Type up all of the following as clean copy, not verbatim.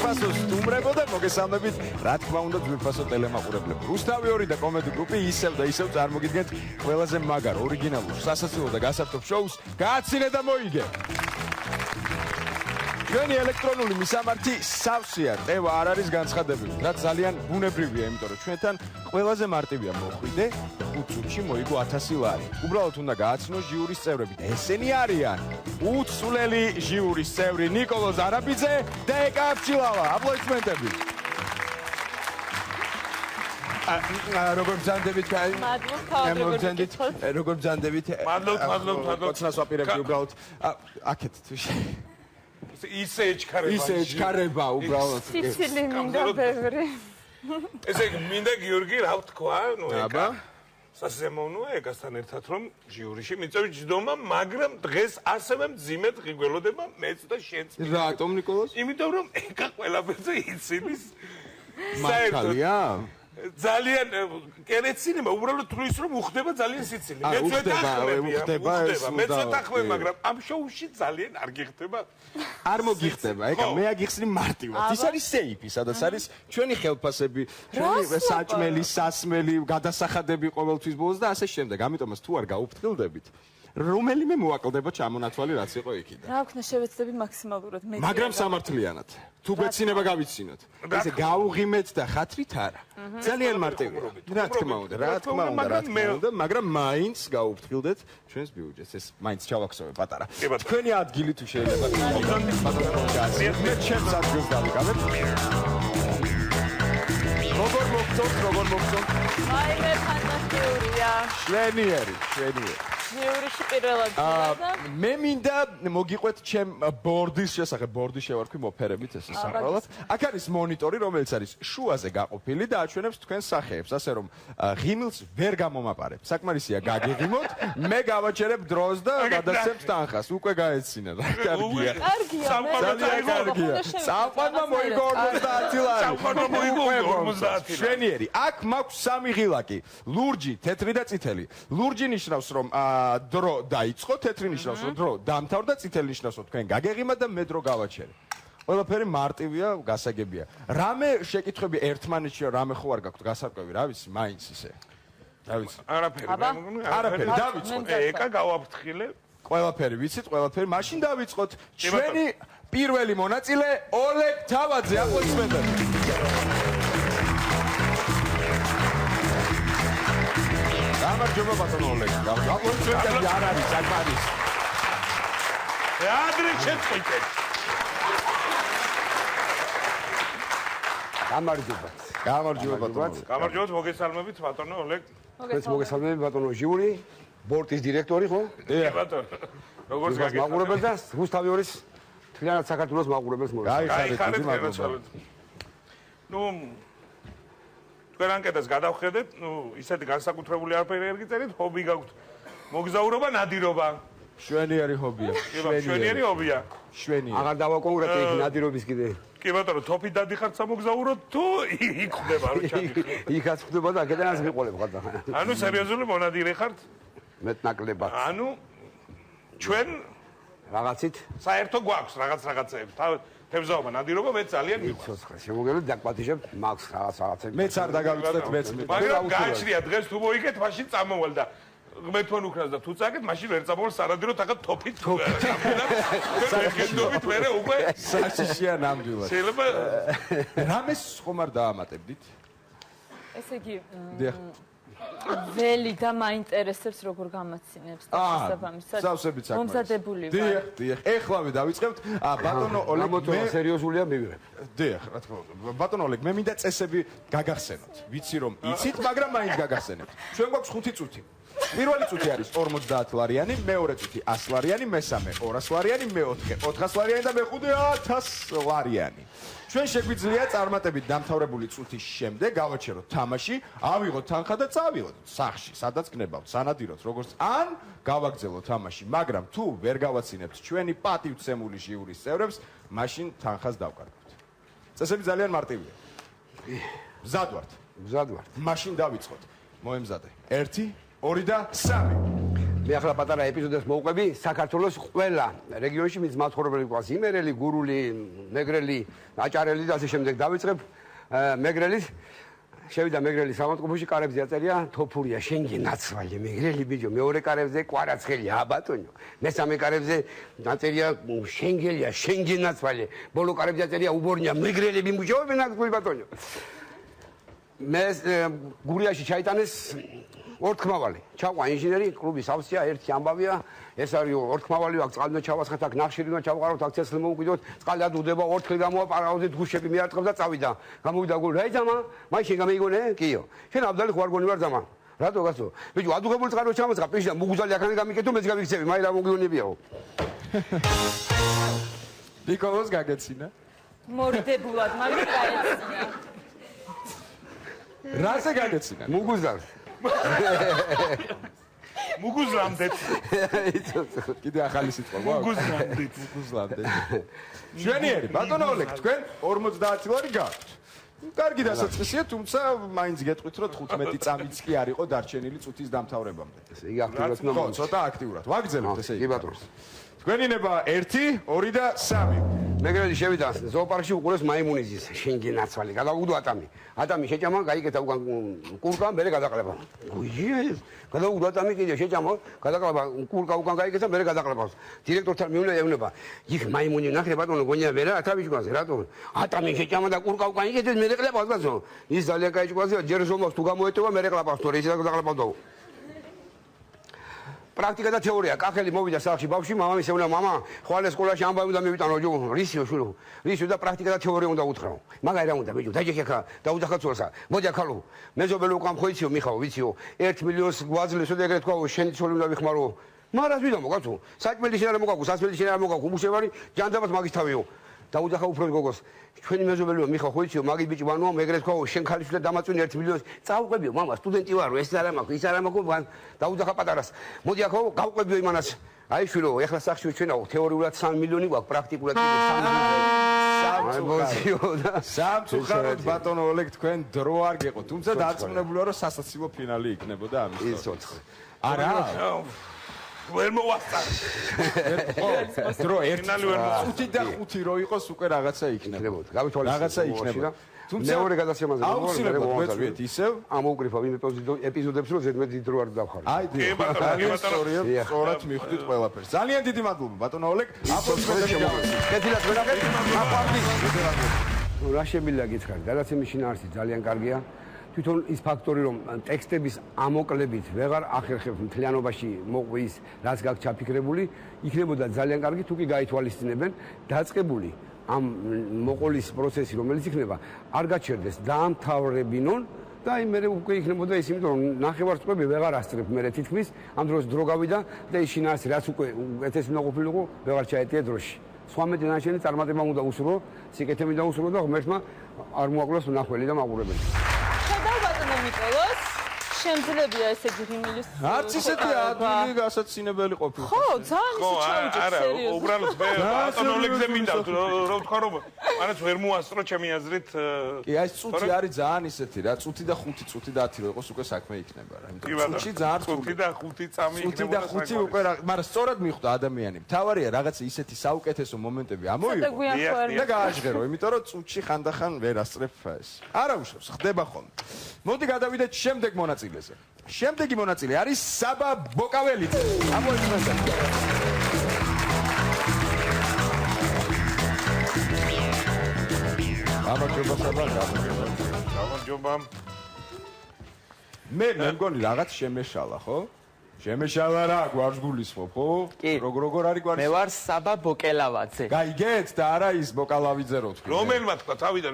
ძვირფასო სტუმრებო და მოგესალმებით, რა თქმა უნდა, ძვირფასო ტელემაყურებლებო. რუსთავი 2 და კომედი გრუპი ისევ და ისევ წარმოგიდგენთ ყველაზე მაგარ, ორიგინალურ, სასაცილო და გასართობ შოუს გააცინე და მოიგე. ჩვენი ელექტრონული მისამართი სავსეა, ტევა არ არის განცხადებები, რაც ძალიან ბუნებრივია, იმიტომ რომ ჩვენთან ყველაზე მარტივია მოხვიდე და 5 წუთში მოიგო 1000 ლარი. უბრალოდ უნდა გააცნო ჟიურის წევრები და ესენი არიან უცვლელი ჟიურის წევრი ნიკოლო ზარაბიძე და ეკა აფჩილავა. აპლოდისმენტები. როგორ ბრძანდებით? მადლობთ. როგორ ბრძანდებით? მადლობთ. კოცნას ვაპირებდი უბრალოდ. აქეთ ისე ეჩქარება. ისე ეჩქარება უბრალოდ. სიცილი მინდა ბევრი. ესე იგი მინდა გიორგი რა ვთქვა, ნუ აბა. სასიამოვნოა ეკასთან ერთად რომ ჟიურიში მიწევი ჯდომა, მაგრამ დღეს ასევე მძიმედ ღიგველოდება მეც და შენც. რატომ ნიკოლოზ? იმიტომ რომ ეკა ყველაფერზე იცინის. მართალია? ძალიან კერეცინება უბრალოდ თulis რომ უხდება ძალიან სიცილი. მეც უხდება, მეც ვეთახმები, მაგრამ ამ შოუში ძალიან არ გიხდება. არ მოგიხდება, ეკა მე აგიხსნი მარტივად. ის არის სეიფი, სადაც არის ჩვენი ხელფასები, ჩვენი საჭმელი, სასმელი, გადასახადები ყოველთვის ბოლოს და ასე შემდეგ. ამიტომაც თუ არ გაუფრთხილდებით, რომელიმე მოაკლდება ჩამონათვალი რაც იყო იქიდან. რა ვქნა შევეცდები მაქსიმალურად მე. მაგრამ სამართლიანად. თუ გვეცინება გავიცინოთ. ესე გავუღიმეთ და ხათრით არა. ძალიან მარტივია. რა თქმა უნდა, მაგრამ მაინც გაუფრთხილდეთ ჩვენს ბიუჯეტს. ეს მაინც ჩავაქსოვე პატარა. თქვენი ადგილი თუ შეიძლება. მე ჩემს ადგილს დავიკავებ. როგორ მოგწონთ? აი მე ფანტასტიკურია. შვენიერი. ჟიურიში პირველად და მე მინდა მოგიყვეთ ჩემ ბორდის შესახებ, ბორდი შევარქვი მოფერებით ესე საყრელად. აქ არის მონიტორი, რომელიც არის შუაზე გაყოფილი და აჩვენებს თქვენს სახეებს, ასე რომ ღიმილს ვერ გამომაპარებ. საკმარისია გაგიღიმოთ, მე გავაჩერებ დროს და გადასცემთ თანხას. უკვე გაეცინე რა, კარგია. სამყაროა მოიგო 50 ლარი. სამყარო მოიგო 50 ლარი. შვენიერი. აქ მაქვს 3 ღილაკი. ლურჯი, თეთრი და წითელი. ლურჯი ნიშნავს რომ დრო დაიწყო, თეთრი ნიშნავს რომ დრო დამთავრდა, წითელი ნიშნავს რომ თქვენ გაგეღიმა და მე დრო გავაჩერე. ყველაფერი მარტივია, გასაგებია. რამე შეკითხვები ერთმანეთში რამე ხო არ გაქვთ გასარკვევი, რა ვიცი, მაინც ისე. რა ვიცი. არაფერი, დავიწყოთ. ეკა გავაფრთხილე. ყველაფერი ვიცით, ყველაფერი. მაშინ დავიწყოთ. ჩვენი პირველი მონაწილე ოლეგ თავაძე, აპლოდისმენტები. გამარჯობა ბატონო ოლეგ. აპლოდისმენტები არ არის, აქ არის. ადრე შეწყვიტეთ. გამარჯობა ბატონო. გამარჯობათ, მოგესალმებით ბატონო ოლეგ. მოგესალმებით ბატონო ჟიური, ბორტის დირექტორი ხო? ბატონო. როგორც მაყურებელს და რუსთავი 2-ის თლიანად საქართველოს მაყურებელს გაიხარეთ, მადლობა. ნუ თქვენ ანკეტას გადავხედეთ, ნუ ისეთი განსაკუთრებული არაფერი არ გიწერით, ჰობი გაქვთ. მოგზაურობა, ნადირობა. შვენიერი ჰობია. შვენიერი ჰობია. შვენიერი. აღარ დავაკონკრეტე იქ ნადირობის კიდე. კი ბატონო, თოფი დადიხართ სამოგზაუროდ თუ იქ ხდება რო ჩადიხართ? იქაც ხდება და აქედანაც მიყოლებ ხარდა. ანუ სერიოზული მონადირე ხართ? მეტნაკლებად. ანუ ჩვენ რაღაცით საერთო გვაქვს რაღაცეები. თევზაობა, ნადირობა მე ძალიან მიყვარს. ცოცხლე შემოგელოთ დაგპატიჟებ მაქვს რაღაცები. მეც არ დაგავიწყდეთ, მეც. მაგრამ გააჩნია დღეს თუ მოიგეთ, მაშინ წამოვალ და ღმერთთან უკრას და თუ წაგეთ, მაშინ ვერ წამოვალ სარადირო თაღად თოფით. გენდობით მე უკვე საშიშია ნამდვილად. შეიძლება რამეს ხომ არ დაამატებდით? ესე იგი დიახ. ველი და მაინტერესებს როგორ გამაცინებს და შესაბამისად. სავსებით საქმე. მომზადებული ვარ. დიახ. ეხლავე დავიწყებთ. ბატონო ოლეგ მე სერიოზულია მივიღებ. დიახ, რა თქმა უნდა. ბატონო ოლეგ, მე მინდა წესები გაგახსენოთ. ვიცი რომ იცით, მაგრამ მაინც გაგახსენებთ. ჩვენ გვაქვს 5 წუთი. პირველი წუთი არის 50 ლარიანი, მეორე წუთი 100 ლარიანი, მესამე 200 ლარიანი, მეოთხე 400 ლარიანი და მეხუთე 1000 ლარიანი. ჩვენ შეგვიძლია წარმატებით დამთავრებული წუთის შემდეგ გავაჩეროთ თამაში, ავიღოთ თანხა და წავიღოთ სახლში, სადაც გნებავთ, სანადიროთ, როგორც ან გავაგრძელოთ თამაში, მაგრამ თუ ვერ გავაცინებთ ჩვენი პატივცემული ჟიურის წევრებს, მაშინ თანხას დავკარგავთ. წესები ძალიან მარტივია. მზად ვართ. მზად ვართ. მაშინ დავიწყოთ. მოემზადე. 1 2 და 3. მე ახლა პატარა ეპიზოდებს მოვყვები საქართველოს ყველა რეგიონში მის მაცხოვრებელი გვყავს იმერელი, გურული, მეგრელი, აჭარელი და ასე შემდეგ. დავიწყებ მეგრელის. შევიდა მეგრელის სამონტყოფოში, კარებზე აწერია თოფურია, შენგი ნაცვალი, მეგრელი ბიჭო, მეორე კარებზე კვარაცხელია, ბატონო. მესამე კარებზე აწერია შენგელია, შენგი ნაცვალი. ბოლო კარებზე აწერია უბორნია, მეგრელები მუშაობენ ნაცვალი ბატონო. მე გურიაში ჩაიტანეს ორთქმავალი. ჩავყვა ინჟინერი, კლუბის ავსია, ერთი ამბავია, ეს არის ორთქმავალი, აქ წყალმა ჩავასხათ, აქ ნახშირიდან ჩავყარავთ, აქ ცეცხლი მოვუკვიდოთ, წყალი ადუდება, ორთქლი გამოვაპარავდით, გუშები მიარტყებ და წავიდა. გამოვიდა გულ, რა იძამა? მაშინ გამეიგონე? კიო. შენ აბდალი ხო არ გონი ვარ ძამა? რატო გასო? ბიჭო, ადუღებული წყარო ჩამოწყა, პიშდა, მუგუზალი აქანი გამიკეთო, მეც გამიქცევი, მაი რა მოგიონებიაო. ნიკოლოს გაგეცინა. მორდებულად, მაგრამ გაეცინა. რაზე გაგეცინა? მუგუზალ. მუგუზლამდეთ. კიდე ახალი სიტყვა გვაქვს? მუგუზლამდეთ. მუგუზლამდეთ. შვენიერი, ბატონო ოლეგ, თქვენ 50 ლარი გაქვთ. კარგი დასაწყისია, თუმცა მაინც გეტყვით, რომ 15 წამიც კი არ იყო დარჩენილი წუთის დამთავრებამდე. იგი აქტიურად ხო, ცოტა აქტიურად. ვაგრძელებთ ესე იგი. კი ბატონო. თქვენი ნება 1, 2 და 3. მეგრელი შევიდა ზოოპარკში უყურეს მაიმუნიზის შენგი ნაცვალი. გადავუგდო ატამი. ატამი შეჭამა, გაიკეთა უკან კურკა, მერე გადაყლება. გუიჟი, გადავუგდო ატამი კიდე შეჭამა, გადაყლება კურკა უკან გაიკეთა, მერე გადაყლება. დირექტორთან მიუნა ეუბნება. იქ მაიმუნი ნახე ბატონო გონია ვერა ათავიჭგვაზე რატო? ატამი შეჭამა და კურკა უკან იკეთეს, მერე ყლება ბატონო. ის ძალიან კაი ჭკვაზეა, ჯერ ზომავს თუ გამოეტოვა, მერე ყლაპავს თორე ისე გადაყლებავდო. პრაქტიკა და თეორია. კახელი მოვიდა სახლში ბავშვი, მამამისე უნდა მამა, ხვალე სკოლაში ამბავი უნდა მივიტანო, ჯო, რისიო შვილო. რისიო და პრაქტიკა და თეორია უნდა უთხრა. მაგარი რა უნდა ბიჭო, დაჯექა, დაუძახა ცოლსა. მოდი ახალო. მეზობელი უკან ხოიციო, მიხაო, ვიციო. 1 მილიონს გვაძლევს და ეგრეთ თქვა, შენი ცოლი უნდა ვიხმარო. მარას ვიდა მოგაცო. საჭმელი შენ არ მოგაქვს, სასმელი შენ არ მოგაქვს, უმუშევარი, ჯანდაბად მაგის თავიო. დაუძახა უფროს გოგოს. ჩვენი მეზობელიო მიხა ხოიციო, მაგის ბიჭი ვანოა, ეგრეთ თქვა, შენ ქალიშვილად დამაწვინე 1 მილიონს. წაუყვებიო, მამა, სტუდენტი ვარო, ეს არ მაქვს, ის არ მაქვს, დაუძახა პატარას. მოდი ახო, გავყვებიო იმანას. აი შვილო, ეხლა სახში ჩვენაო, თეორიულად 3 მილიონი გვაქვს, პრაქტიკულად 3 მილიონი. სამწუხაროდ ბატონო ოლეგ, თქვენ დრო არ გეყო, თუმცა დარწმუნებულა რომ სასაცილო ფინალი იქნებოდა ამის. ის ოთხი. არა. ვერ მოვასწარ. დრო 1 ფინალი ვერ მოვასწარ. 5 და 5 რო იყოს უკვე რაღაცა იქნებოდა. გავითვალისწინე. რაღაცა იქნება. თუმცა მეორე გადაცემაზე აუცილებლად ვეწვიეთ ისევ. ამოუკრიფავ იმ ეპიზოდებს, რომ ზედმეტ დიდ რო არ დავხარ. აი კი ბატონო, სწორად მიხვდით ყველაფერს. ძალიან დიდი მადლობა ბატონო ოლეგ. აპლოდისმენტები გამოსცით. კეთილად ვენახეთ. აპარდი. რა შემიძლია გითხრათ? გადაცემის შინაარსი ძალიან კარგია. თვითონ ის ფაქტორი, რომ ტექსტების ამოკლებით ვეღარ ახერხებთ მთლიანობაში მოყვის, რაც გაქვს ჩაფიქრებული, იქნებოდა ძალიან კარგი, თუ კი გაითვალისწინებენ დაწყებული ამ მოყოლის პროცესი, რომელიც იქნება, არ გაჩერდეს, დაამთავრებინონ და აი მე უკვე იქნებოდა ის, იმიტომ რომ ნახევარწყვები ვეღარ ასწრებ მე თითქმის, ამ დროს დრო გავიდა და ის შინაარსი, რაც უკვე უკეთეს უნდა ყოფილიყო, ვეღარ ჩაეტია დროში. სხვა მეტენაშენი წარმატება უნდა უსურო, სიკეთე მინდა უსურო და ღმერთმა არ მოაკლოს ნახველი და მაყურებელი. ნიკოლოს შემძლებია ესე იგი რიმილის არც ისეთი ადვილი გასაცინებელი ყოფილი. ხო, ძალიან ისე ჩაუჭეთ არა, სერიოზულად. უბრალოდ მე ბატონ ოლეგზე მინდა რა ვთქვა რომ მანაც ვერ მოასწრო ჩემი აზრით. კი, აი წუთი არის ძალიან ისეთი რა, წუთი და 5 წუთი და 10 რო იყოს უკვე საქმე იქნება რა. კი ბატონო, წუთი ძალიან წუთი და 5 წამი იქნება. წუთი და 5 უკვე რა, მაგრამ სწორად მიხვდა ადამიანი. მთავარია რაღაცა ისეთი საუკეთესო მომენტები ამოიღო და გააჟღერო, იმიტომ რომ წუთში ხანდახან ვერ ასწრებ ეს. არა უშავს, ხდება ხოლმე. მოდი გადავიდეთ შემდეგ მონაწილეზე. შემდეგი მონაწილე არის საბა ბოკაველიძე. ამოიწმენდეთ. გამარჯობა საბა. გამარჯობა. მე მგონი რაღაც შემეშალა, ხო? შემეშალა რა, გვარს გულისხმობ, ხო? როგორ არის გვარი? მე ვარ საბა ბოკელავაძე. გაიგეთ და არა ის ბოკალავიძე რო თქვი. რომელმა თქვა თავიდან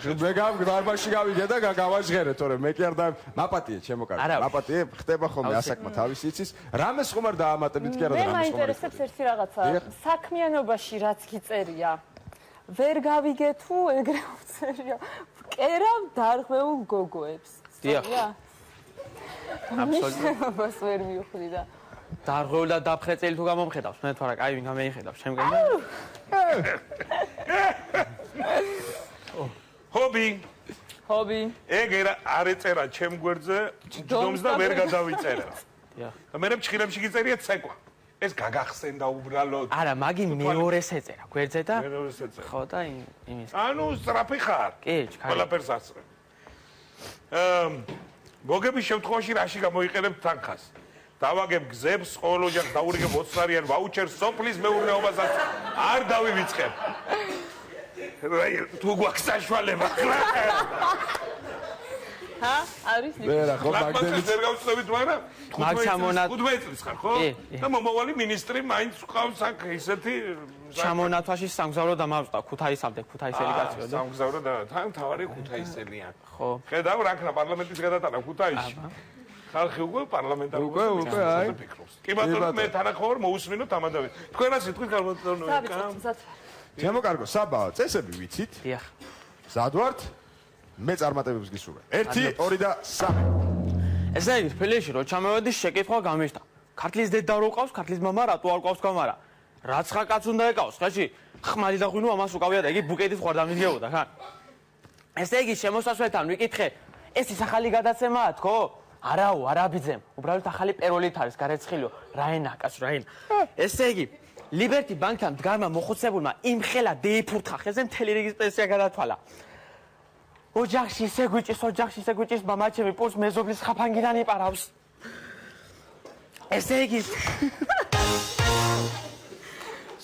მე გამარბაში გავიგე და გავაჟღერე, თორე მე კი არ და მაპატიე, ჩემო კარგი. მაპატიე, ხდება ხოლმე ასაკმა თავისი იცის. რამეს ხომ არ დაამატებით კი არა და მე რამეს ხომ არ. მაინტერესებს ერთი რაღაცა. საქმიანობაში რაც გიწერია. ვერ გავიგე თუ ეგრე უწერია. ვკერავ დარღვეულ გოგოებს. დიახ. აბსოლუტურად ვერ მივხვდი და დარღვეულ და დაფხრეწელი თუ გამომხედავს, მე თორე კაი ვინ გამეიხედავს, შემდგომ. ჰობი. ეგ არ ეწერა ჩემ გვერდზე ჯდომს და ვერ გადავიწერა. და მე მჩხილებში გიწერია ცეკვა. ეს გაგახსენდა უბრალოდ. არა, მაგი მეორეს ეწერა, გვერდზე და მეორეს ეწერა. ხო და იმის. ანუ სწრაფი ხარ. კი, ჩქარი. ყველაფერს ასწრებ. მოგების შემთხვევაში რაში გამოიყენებ თანხას? დავაგებ გზებს, ყოველ ოჯახს დაურიგებ 20-არიან ვაუჩერს, სოფლის მეურნეობასაც არ დავივიწყებ. თუ გვაქვს საშუალება, ხლა. ჰა? არის ვერა ხო მაგდენის მაგდენის ვერ გავწევით, მაგრამ მაგ ჩამონათ- 15 წლის ხარ, ხო? და მომავალი მინისტრი მაინც ყავს აქ ისეთი ჩამონათვაში სამგზავრო დამავწდა ქუთაისამდე, ქუთაისელი კაცია და სამგზავრო და თან თავარი ქუთაისელია. ხო. ხედავ რა ქნა პარლამენტის გადატანა ქუთაისში. ხალხი უკვე პარლამენტარულ უკვე, აი. კი ბატონო მე თანახმოვარ მოусმინოთ ამანდავით. თქვენ რა სიტყვით გამოდონო? ჩემო კარგო საბა წესები ვიცით დიახ. მზად ვართ მე წარმატებებს გისურვებ 1 2 და 3 ესე იგი, თბილისში რო ჩამოვედი, შეკითხვა გამიშთა. ქართლის დედა რო ყავს, ქართლის მამა რატო არ ყავს გამარა? რაცხა კაც უნდა ეკავს, ხეში? ხმალი და ღვინო ამას უკავია და იგი ბუკეტით ხوار დამიდგებოდა, ხან? ესე იგი, შემოსასვლელთან ვიკითხე, ეს ის ახალი გადაცემაა, თქო? არაო, არაბიძემ. უბრალოდ ახალი პეროლით არის გარეცხილიო. რაენა, კაც რაენა. ესე იგი, ლიბერტი ბანკთან მდგარმა მოხუცებულმა იმხელა დეიფურთხა ხეზე მთელი რიგის პენსია გადათვალა. ოჯახში ისე გვიჭის, მამაჩემი პულს მეზობლის ხაფანგიდან იპარავს. ესე იგი,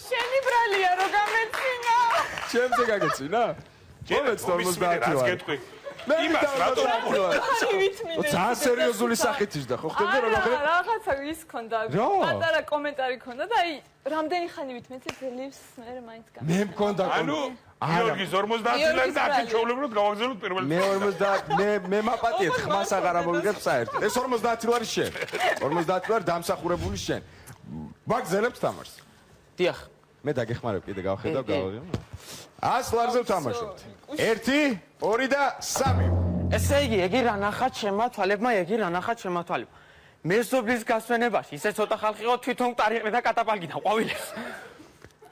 შენი ბრალია რო გამეცინა. ჩემზე გაგეცინა მომეც 50 რაც ვარ გეტყვი. მე იმას რატო ვითმინე. ძალიან სერიოზული სახით ისდა ხო ხდებოდა რომ ახლა რაღაცა ის ქონდა. რა? პატარა კომენტარი ქონდა და აი რამდენი ხანი ვითმეცი ძლივს მე მაინც გა. მე მქონდა ანუ გიორგის 50 წლიანი და აქ ჩაოლებროთ გავაგზავნოთ პირველ მე 50 მე მაპატიეთ ხმას აღარ ამოვიგებ საერთოდ ეს 50 ლარი შენ 50 ლარი დამსახურებული შენ ვაგზელებთ თამაშს დიახ. მე დაგეხმარებ კიდე გავხედავ კი. გავაღებ 100 ლარზე ვთამაშობთ 1 2 და 3 ესე იგი, ეგი რა ნახათ შემა თვალებმა, ეგი რა ნახათ შემა თვალებმა. მეზობლის გასვენებაში ისე ცოტა ხალხი იყო თვითონ ტარიყნე და კატაპალგიდან ყვავილებს.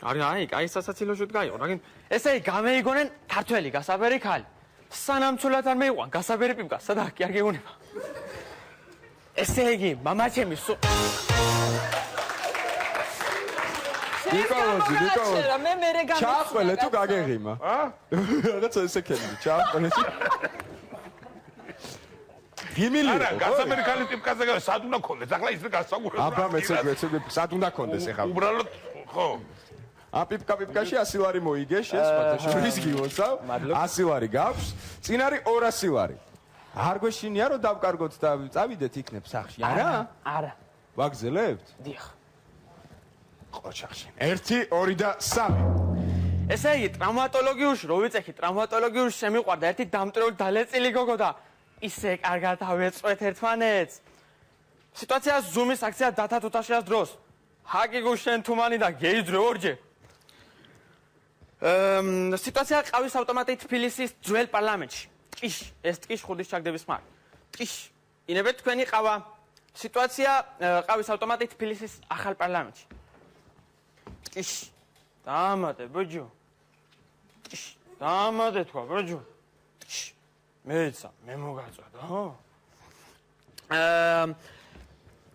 აი, კაი სასაცილო შუთ გაიყო, მაგრამ ესე იგი გამეიგონენ ქართველი გასაბერი ქალი. სანამ ცულად არ მეიყვან გასაბერი პიპკა, სადა კი არ გეუბნება. ესე იგი, მამაჩემი ნიკოლოზი მე მერე გამეცინა. ჩაახველე თუ გაგეღიმა რაღაცა ესე ქენი ჩაახველე გიმილი არა გასაბერი ქალი ტიპკაზე გავა სად უნდა კონდეს ახლა ის გასაგურებს აბა მეცე სად უნდა კონდეს ეხლა უბრალოდ ხო პიპკაში 100 ლარი მოიგე შენ სპარტაშორის გიოსავ 100 ლარი გაქვს წინ არის 200 ლარი არ გვეშინია რომ დავკარგოთ და წავიდეთ იქნებ სახში არა არა. ვაგზელებთ დიახ. ყოჩახში 1 2 და 3 ესე იგი, ტრავმატოლოგიურში რო ვიწეხი, ტრავმატოლოგიურში შემიყვარდა ერთი დამტრეული დალეწილი გოგო და ისე კარგად ავეწყვეთ ერთმანეთს. სიტუაცია ზუმის აქცია დათა თუთაშიას დროს. ჰაკი გუშენ თუმანი და გეიძრე ორჯერ. სიტუაცია ყავის ავტომატი თბილისის ძველ პარლამენტში. ტკიშ, ეს ტკიშ ხუდის ჩაგდების მაგ. ტკიშ. ინებეთ თქვენი ყავა. სიტუაცია ყავის ავტომატი თბილისის ახალ პარლამენტში. ტკიშ. დამატე ბოჯო. ტკიშ. დამატე თქვა ბოჯო. ტკიშ. მეცა, მე მოგაწოდა, ხო?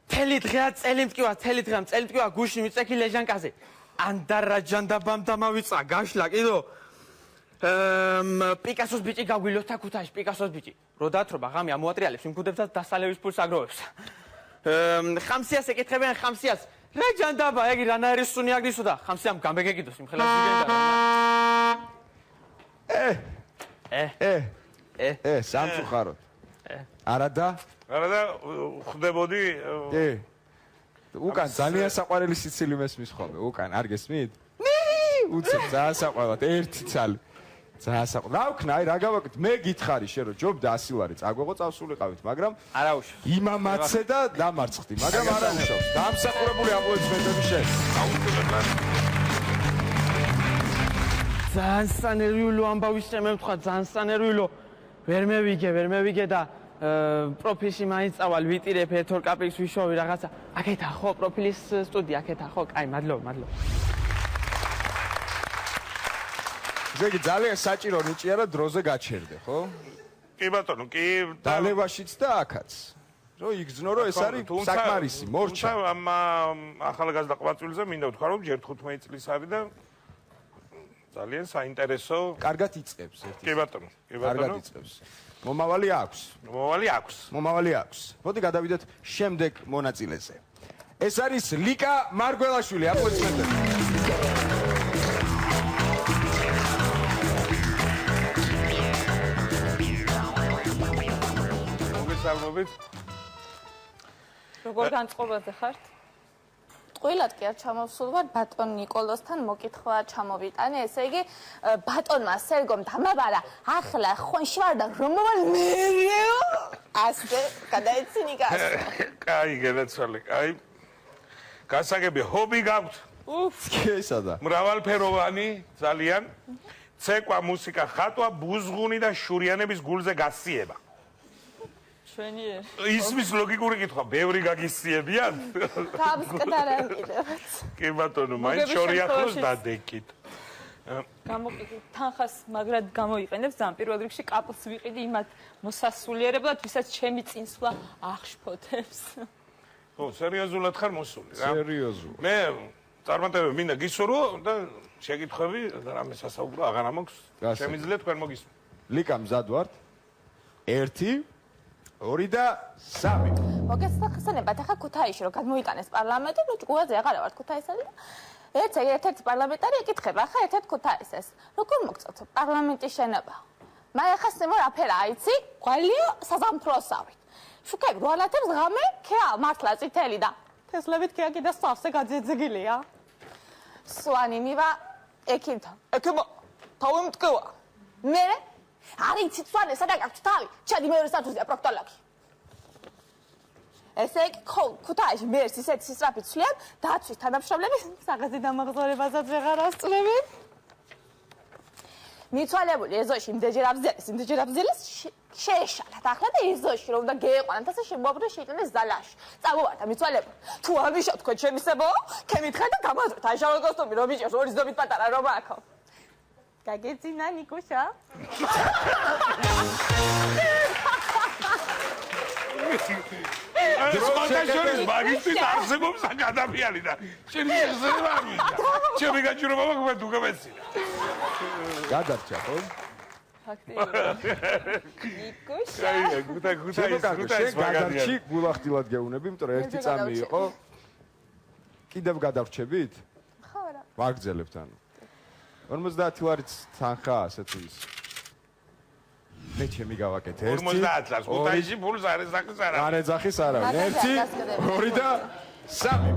თელი დღეა წელი გუში მიწექი ლეჟანკაზე. ანდარა ჯანდაბამ დამავიწყა გაშლა კიდო. პიკასოს ბიჭი გაგვილოთა ქუთაისში, პიკასოს ბიჭი. რო დათრობა ღამე ამოატრიალებს იმქუდებს და დასალევის ფულს აგროვებს. ხამსიას ეკითხებიან ხამსიას. რა ჯანდაბა, ეგი რანაირი სუნი აგდისო და ხამსიამ გამეგეკიდოს იმ ხელას ვიგენდა. სამწუხაროდ არადა ხდებოდი უკან ძალიან საყვარელი სიცილი მესმის ხოლმე უკან არ გესმით უცებ ძალიან საყვარელად ერთი ცალი ძალიან საყვარელი რა ვქნა აი რა გავაკეთე მე გითხარი შენ რომ ჯობდა 100 ლარი წაგვეღო წავსულიყავით მაგრამ არა უშავს იმამაცე და დამარცხდი მაგრამ არა უშავს დამსახურებული აპლოდისმენტები შენ ძალიან სანერვიულო ამბავი შემევთხა ძალიან სანერვიულო ვერ მევიგე და პროფილში მაინც წავალ ვიტირებ ეთორ კაპიკს ვიშოვი რაღაცა აქეთა ხო პროფილის სტუდია აქეთა ხო კაი მადლობა ზეგი ძალიან საჭირო ნიჭია რომ დროზე გაჩერდე ხო კი ბატონო კი დალევაშიც და აქაც რომ იგრძნო რომ ეს არის საკმარისი მორჩა. ამ ახალგაზრდა ყვაწვილზე მინდა ვთქვა რომ ჯერ 15 წლის არის და ძალიან საინტერესო. კარგად იწყებს ერთი. კი ბატონო, კი კარგად ბატონო. იწყებს. მომავალი აქვს. მომავალი აქვს. მოდი გადავიდეთ შემდეგ მონაწილეზე. ეს არის ლიკა მარგველაშვილი, აპლოდისმენტები. მოგესალმებით. როგორ განწყობაზე ხართ? ტყუილად კი არ ჩამოვსულ ვარ ბატონ ნიკოლოსთან მოკითხვა ჩამოვიტანე, ესე იგი ბატონმა სერგომ დამაბარა, ახლა ხონში ვარ და რომ მოვალ მერეო ასე გადაეცინი გასო. კაი, გენაცვალე, კაი. გასაგები ჰობი გაქვთ? ესადა. მრავალფეროვანი, ძალიან. ცეკვა, მუსიკა, ხატვა, ბუზღუნი და შურიანების გულზე გასიება. ჩვენიერ. ისმის ლოგიკური კითხვა, ბევრი გაგისიებიან? თავს კდარან კიდევაც. კი ბატონო, მაინც შორიახლოს დადეკით. გამოყიდეთ თანხას მაგრად გამოიყენებს ძალიან პირველ რიგში კაპლს ვიყიდი იმათ მოსასულიერებლად, ვისაც ჩემი წინსვლა აღშფოთებს. ხო, სერიოზულად ხარ მოსული რა? სერიოზულ. მე წარმატებები მინდა გისურვო და შეკითხვები რამე სასაუბრო აღარ ამოქვს. გასაგები. შემიძლია თქვენ მოგისმენთ. ლიკა მზად ვართ? 1 2 და 3. მოგესახსენებათ ახლა ქუთაისში რომ გადმოიტანეს პარლამენტი, ნუ ჭკუაზე აღარ ვარ ქუთაისელი და ერთ-ერთი პარლამენტარი ეკითხება ახლა ერთ-ერთ ქუთაისეს. როგორ მოგწევთ პარლამენტის შენობა? მაი ახლა სიმორ აფერა აიცი, გვალია საზამთროსავით. შუქები რვალათებს ღამე ქეა მართლა წითელი და თესლებით ქეა კიდე სავსე გაძეძგილია. სვანი მივა ეკით. ეკება თავი მტკივა. მე არიცით სვანე სადაც აქვს თავი? ჩადი მეორე სართულზეა პროქტოლოგი. ესე იგი ქუთაისში მერს ისეთ სისწრაფით ცვლიან, დაცვის თანამშრომლები საღაზი დამაღზავრებასაც ვეღარ ასწრებენ. მიცვალებული ეზოში იმდეჯერ აბზელის შეეშალათ ახლა და ეზოში რომ უნდა გეეყვანათ ასე შემოაბრუნე შეიტანეს ზალაში. წამოვარდა მიცვალებული. თუ ამიშავ თქვენ შემისებო, ქემითხა და გამაძვრეთ აიშავა კოსტუმი რომ იჭერს ორი ზდობით პატარა რომ აქო. გაგეძინა ნიკუშა? სპონტანური მაგისტრის არსებობს აკადემიალი და შენი შეხება არ მინდა. ჩემი გაჭირობა მაქვს თუ გამეცინა. გადარჩა ხო? ფაქტიურად. ნიკუშა. აი, ქუთაისის გადარჩი გულახდილად გეუნები, იმიტომ რომ ერთი წამი იყო. კიდევ გადარჩებით? ხო რა. ვაგრძელებთ ანუ. 50 ლარიც თანხა ასე თუ ის. მე ჩემი გავაკეთე 1 50 ლარს ქუთაისში ფულს არ ეძახის არა. არ ეძახის არავინ. 1 2 და 3.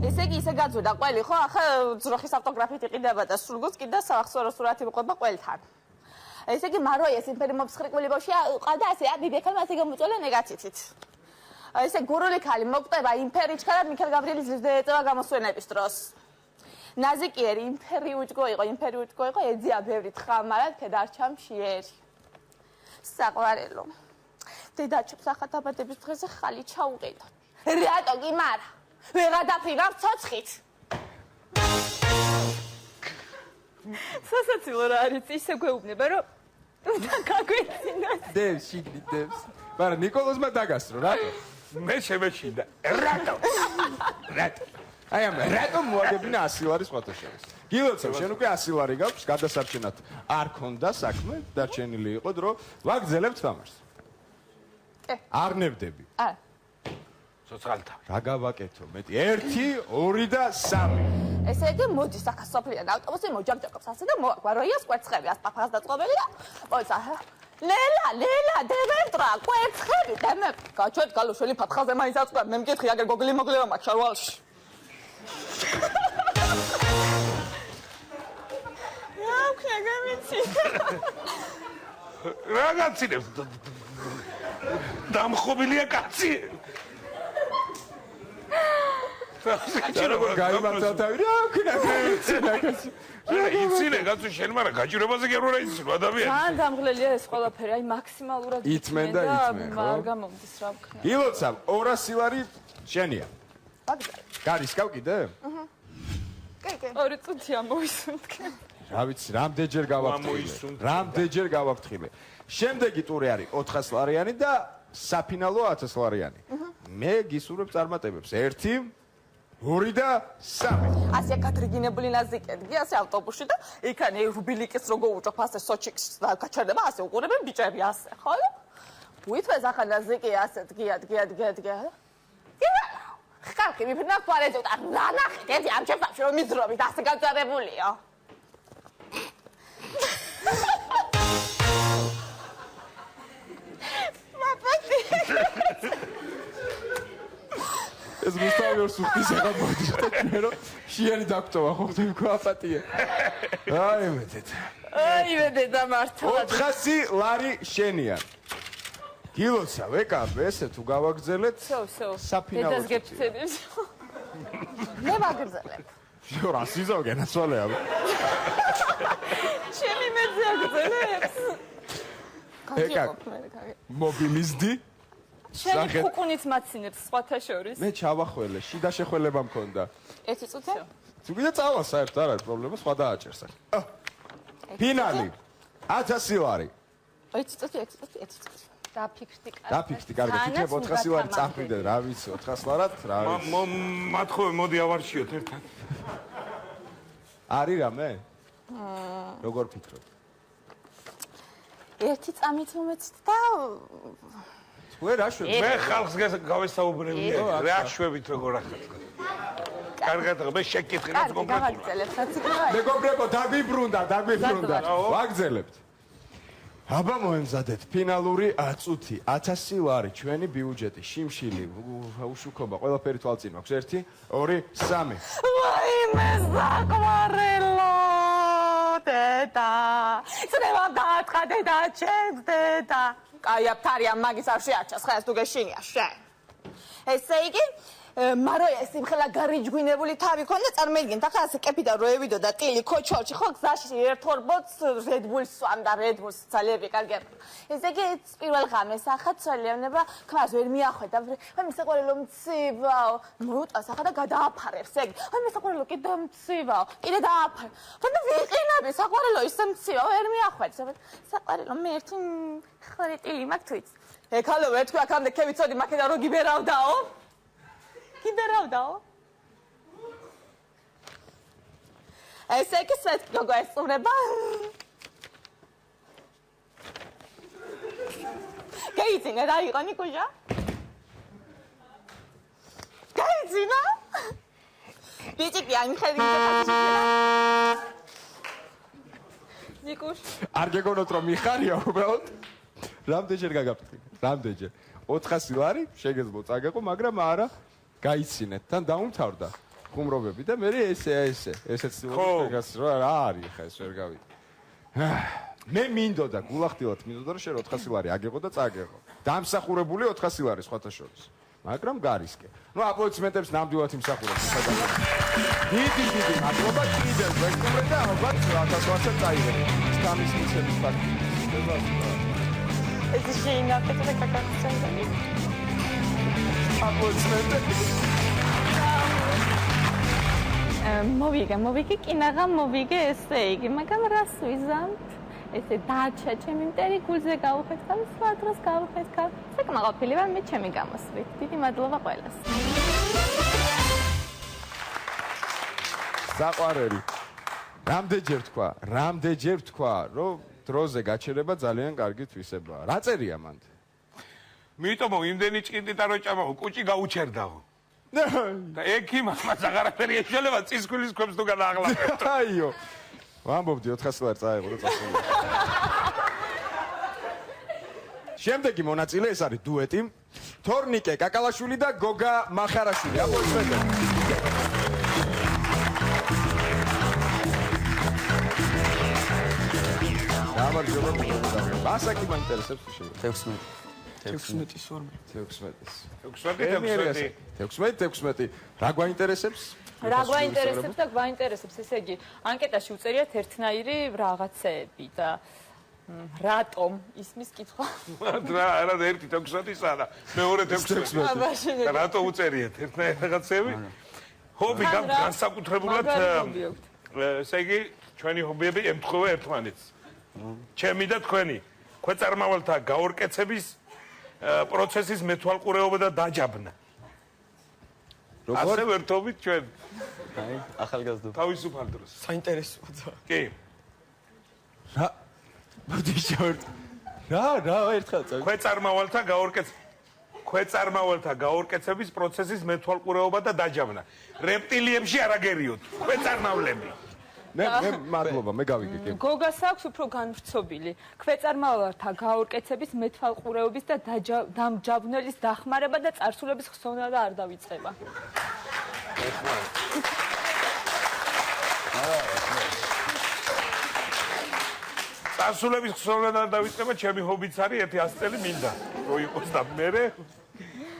ესე იგი ისე გაძვიდა ყველი ხო? ახლა ძროხის ავტოგრაფით იყიდება და სულგოს კიდე საახსოვრო სურათი მოყვება ყველთან. ესე იგი მაროიეს იმპერი მომსხრიკული ბავშვია ყავდა ასე დიდი ხალხი ასე გამოწოლა ნეგაციცით. ესე გურული ქალი მოკვდება იმპერიჩქარად მიქელ გაბრიელის ზრდე ეწევა გამოსვენების დროს. ნაზიკიერი იმპერი უჯგო იყო ეძია ბევრი თხამარად ქედარჩა მშიერი. საყვარელო. დედაჩებს ახალდაბადების დღეზე ხალი ჩაუყიდო. რატო კი მარა? ვეღარ დაფრინავ ცოცხით. სასაცილო რა არის ისე გვეუბნება რომ გაგვეცინოს. დევს შიგდებს. მაგრამ ნიკოლოზმა დაგასწრო რატო? მე შემეჩინდა. რატო? აი ამ რატომ მოაგებინა 100 ლარის ფოტოშოპს? გილოცავ, შენ უკვე 100 ლარი გაქვს, გადასარჩენად არ ქონდა საქმე, დარჩენილი იყო დრო, ვაგრძელებთ თამაშს. არ ნებდები. არა. სოციალთა. რა გავაკეთო მეტი? 1 2 და 3. ესე იგი მოდის ახლა სოფლიდან ავტობუსი მოჯაგჯაგობს ასე და მოაგვაროიას კვერცხები ასპაფას დაწყობილი და მოიცა ლელა დემეტრა კვერცხები გაჩვენეთ გალოშველი ფათხაზე მაინც აწყვია მე მკითხი აგერ გოგლი მოგლება მაქვს შარვალში რა გამიცი რა გაცინებს დამხობილია კაცი გაიმართა თავი რა ვქნა კაცი იცინე კაცო შენ მაგრამ გაჭირებაზე კი არ უნდა იცინო ადამიანი ძალიან დამღლელია ეს ყველაფერი აი მაქსიმალურად ითმენ და ითმენ ხო არ გამომდის რა ვქნა ილოცავ 200 ლარი შენია ვაგზავნე გარისკავ კიდე კი ორი წუთია მოვისუნთქე რა ვიცი რამდენჯერ გავაფრთხილე შემდეგი ტური არის 400 ლარიანი და საფინალო 1000 ლარიანი მე გისურვებ წარმატებებს. 1, 2 და 3. ასე გადრიგინებული ნაზიკეთგი ასე ავტობუსში და იქანი რუბილიკის როგორ უჭოფ ასე სოჩიქს და გაჩერდება ასე უყურებენ ბიჭები ასე ხო? უითვეს ახლა ნაზიკი ასე დგია. ხალხი მიფრნა პარეზო და ნახეთ ეს ამ ჩემს რომ მიზრობით ასე გაძარებულია. ეს გუსტავი ორსუხტის აღაბოდი და მე რომ შიანი დაგწოვა ხო ხდები ხო აპატია. აი მე დედა მართლა 400 ლარი შენია. გილოცა ვეკავ ესე თუ გავაგზელეთ საფინალო დედას გეფცენებს. მე ვაგრძელებ. შო რა სიზავ განაცვალეა. ჩემი მეძე აგზელებს. ეკა მობილიზდი ჩემი ხუკუნით მაცინებს სხვათა შორის. მე ჩავახველე, შიდა შეხველება მქონდა. 1 წუთი? თუ კიდე წავა საერთოდ არ არის პრობლემა, სხვა დააჭერს აქ. ფინალი 1000 ლარი. 1 წუთი, 1 წუთი. დაფიქრდი კარგად. დაფიქრდი კარგად, იქნებ 400 ლარი წახვიდე, რა ვიცი, 400 ლარად, რა ვიცი. მათხოვე მოდი ავარჩიოთ ერთად. არის რამე? როგორ ფიქრობ? 1 წამით მომეცით და თქვენ რა შვებით? მე ხალხს გავესაუბრებია, რა შვებით როგორ ახლა. კარგად, მე შეკითხე რაც კარგი კონკრეტულად. გავაგრძელებ საციკლებია. მეგობრებო, დაგვიბრუნდა. ვაგრძელებთ. აბა მოემზადეთ ფინალური წუთი 1000 ლარი ჩვენი ბიუჯეტი შიმშილი უშუქობა ყველაფერი თვალწინ მაქვს 1 2 3 ვაიმე საყვარელო დედა ცნება დააწყადე და ჩემდედა კაი აფთარია მაგის არ შეაჩას ხა ეს თუ გეშინია შენ ესე იგი მაროია სიმხელა გარიჯგვინებული თავი ქონდა წარმოიდგინეთ ახლა ასე კეფიდან როევიდო და ტილი ქოჩორჩი ხო გზაში ერთორბოც რედბულს სვამდა რედბულს ძალიან კარგი ესე იგი პირველ ღამეს ახლა ცვალიანება ქმას ვერ მიახვედა აი მისაყვარელო მცივაო მოუტას ახლა და გადააფარებს ეგ აი მისაყვარელო კიდე მცივაო კიდე დააფარ და ვიყინები საყვარელო ისე მცივაო ვერ მიახვედს საყვარელო მე ერთი ხრიტილი მაქვს თვით ეგ ხალო ვერ თქვა აქამდე ქევიცოდი მაქედან რო გიბერავდაო გიბერავდაო ესე იგი სვეტ გოგო ესწრება გაიძინა რა იყო ნიკუშა გაიძინა ბიჭი ან ხედი ნიკუშ არ გეგონოთ რომ მიხარია უბრალოდ რამდენჯერ გაგაფრთხილე რამდენჯერ 400 ლარი შეგეძლო წაგეყო მაგრამ არა გაიცინეთ თან დაუმთავრდა ხუმრობები და მე ესეც ცდილობს რა არის ხა ეს ვერ გავიგე მე მინდოდა გულახდილად მინდოდა რომ შენ 400 ლარი აგეყო და წაგეყო დამსახურებული 400 ლარი სხვათა შორის მაგრამ გარისკე ნუ აპლოდისმენტებს ნამდვილად იმსახურებს დიდი მადლობა კიდევ ვეკუმრე და ალბათ 1000 ლარს წაიღებ სტამის მიცემის ფაქტი ეს შეინა პეტრე კაკაცენდა მოვიგე კინაღა მოვიგე ესე იგი მაგრამ რას ვიზამთ ესე დაჩა ჩემი მტერი გულზე გავუხეთქა სხვა დროს გავუხეთქა საკმაყოფილი ვარ მე ჩემი გამოსვლით დიდი მადლობა ყველას საყვარელი რამდენჯერ თქვა რომ დროზე გაჩერება ძალიან კარგი თვისებაა რა წერია მანდ მიტომ იმდენი ჭკინტი და როჭამა კუჭი გაუჩერდაო და ექი მას აღარაფერი შეიძლება წისქვილის ქვებს თუ გადააღლავებთ აიო ვამბობდი 400 ლარი წაიღო და წასულა შემდეგი მონაწილე ეს არის დუეტი თორნიკე კაკალაშვილი და გოგა მახარაშვილი აპლოდისმენტები ასაკი მაინტერესებს შეიძლება 16 რა გვაინტერესებს რა გვაინტერესებს და გვაინტერესებს ესე იგი ანკეტაში უწერიათ ერთნაირი რაღაცეები და რატომ ისმის კითხვა არა ერთი 16-ისა და მეორე 16 რატო უწერიათ ერთნაირი რაღაცეები ჰობი განსაკუთრებულად ესე იგი ჩვენი ჰობიები ემთხვევა ერთმანეთს ჩემი და თქვენი ქვეწარმავალთა გაორკეცების პროცესის მეთვალყურეობა და დაჯაბნა. როგორ? ასე ვერთობით ჩვენ აი, ახალგაზრდა. თავისუფალ დროს. საინტერესოა. კი. რა? მოდი შევერთ. რა ერთხელ წავ. ქვეწარმავალთა გაორკეცების პროცესის მეთვალყურეობა და დაჯავნა. რეპტილიებში არ აგერიოთ. ქვეწარმავლები. მე მადლობა, მე გავიგე კი. გოგას აქვს უფრო განვრცობილი ქვეწარმავლთა გაორკეცების მეთვალყურეობის და დამჯავნელის დახმარება და წარსულების ხსოვნა და არ დავიწყება. წარსულების ხსოვნა და დავიწყება, ჩემი ჰობიც არის, ერთი 100 წელი მინდა. რო იყოს და მე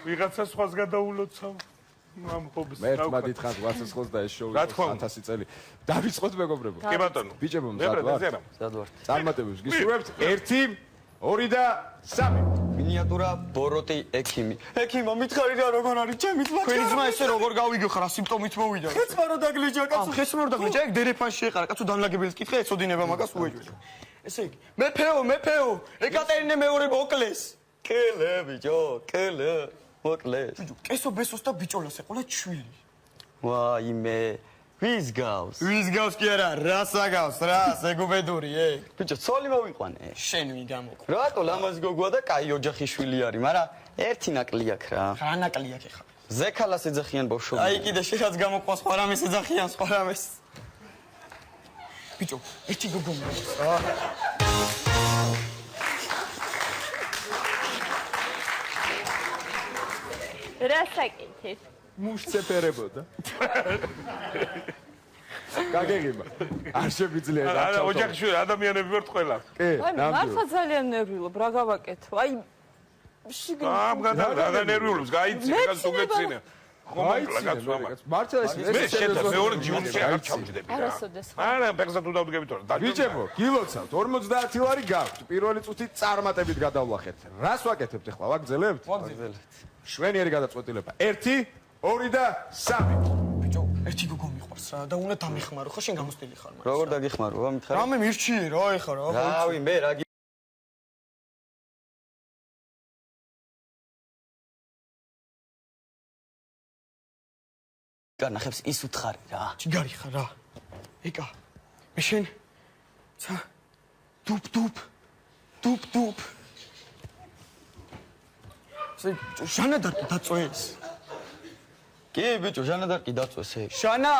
ვიღაცა სხვას გადაულოცავ. ამ ჰობს. მე ერთმა დიდხანს ვასაცხოს და ეს შოუ რა თქმა უნდა. 1000 წელი. დავიწყოთ მეგობრებო. კი ბატონო. ბიჭებო, მე პრეტენზია. სადვარ. წარმატებებს გისურვებთ. 1, 2 და 3. მინიატურა ბოროტი ექიმი. ექიმა მითხარი რა როგორ არის ჩემი ძმა? თქვენი ძმა ესე როგორ გავიგე ხარ სიმპტომით მოვიდა. ხეცმარო დაგლიჯა კაცო. ხესმარო დაგლიჯა, ეგ დერეფანში ეყარა, კაცო დამლაგებელს კითხე, ეცოდინება მაგას უეჯვე. ესე იგი, მეფეო, ეკატერინე მეორე მოკლეს. კელე ბიჭო, კელე. მოკლეს. კესო ბესოს და ბიჭოლას ეყოლა ჩვილი. ვაიმე. ვის გავს? ვის გავს კი არა, რას აგავს, რას, ეგუბედური, ეგ. ბიჭო, ცოლი მოვიყვანე. შენ ვინ გამოყვა? რატო ლამაზ გოგოა და კაი ოჯახი შვილი არის, მაგრამ ერთი ნაკლი აქვს რა. რა ნაკლი აქვს ხა? ზექალას ეძახიან ბავშვები. აი კიდე შენაც გამოყვა სხვა რამეს ეძახიან, სხვა რამეს. ბიჭო, ერთი გოგო მოდის რა. რა საკითხი? მუშცეფერებოდა. გაგეგიმა. არ შევიძლია არა, ოჯახში ადამიანები ვართ ყველა. კი, აი ნამდვილად. მართლა ძალიან ნერვიულობ, რა გავაკეთო? აი ამ გადაგა ნერვიულობს, გაიცი, გას უგეცინე. ხომაკლა კაცო ამა. მართლა ეს მე შედა მეორე ჯიუტში აღარ ჩავჯდები რა. არასოდეს ხო? არა, ფეხზე თუ დავდგებით თორე. ბიჭებო, გილოცავთ 50 ლარი გაქვთ. პირველი წუთი წარმატებით გადავლახეთ. რას ვაკეთებთ ახლა? ვაგზელებთ? ვაგზელებთ. შვენიერი გადაწყვეტილება. 1, 2 და 3. ბიჭო, ერთი გოგო მიყვარს რა და უნდა დამეხმარო, ხო შენ გამოსტილი ხარ მაგრამ. როგორ დაგიხმარვა მითხარი? რამე მირჩიე რა ეხა რა. რავი, მე რა განახებს ის უთხარი რა. ჯიგარი ხარ რა. ეკა. მე შენ ცა დუპ. ჟანადარკი დაწვეს. კი, ბიჭო, ჟანადარკი დაწვეს ეგ. შანა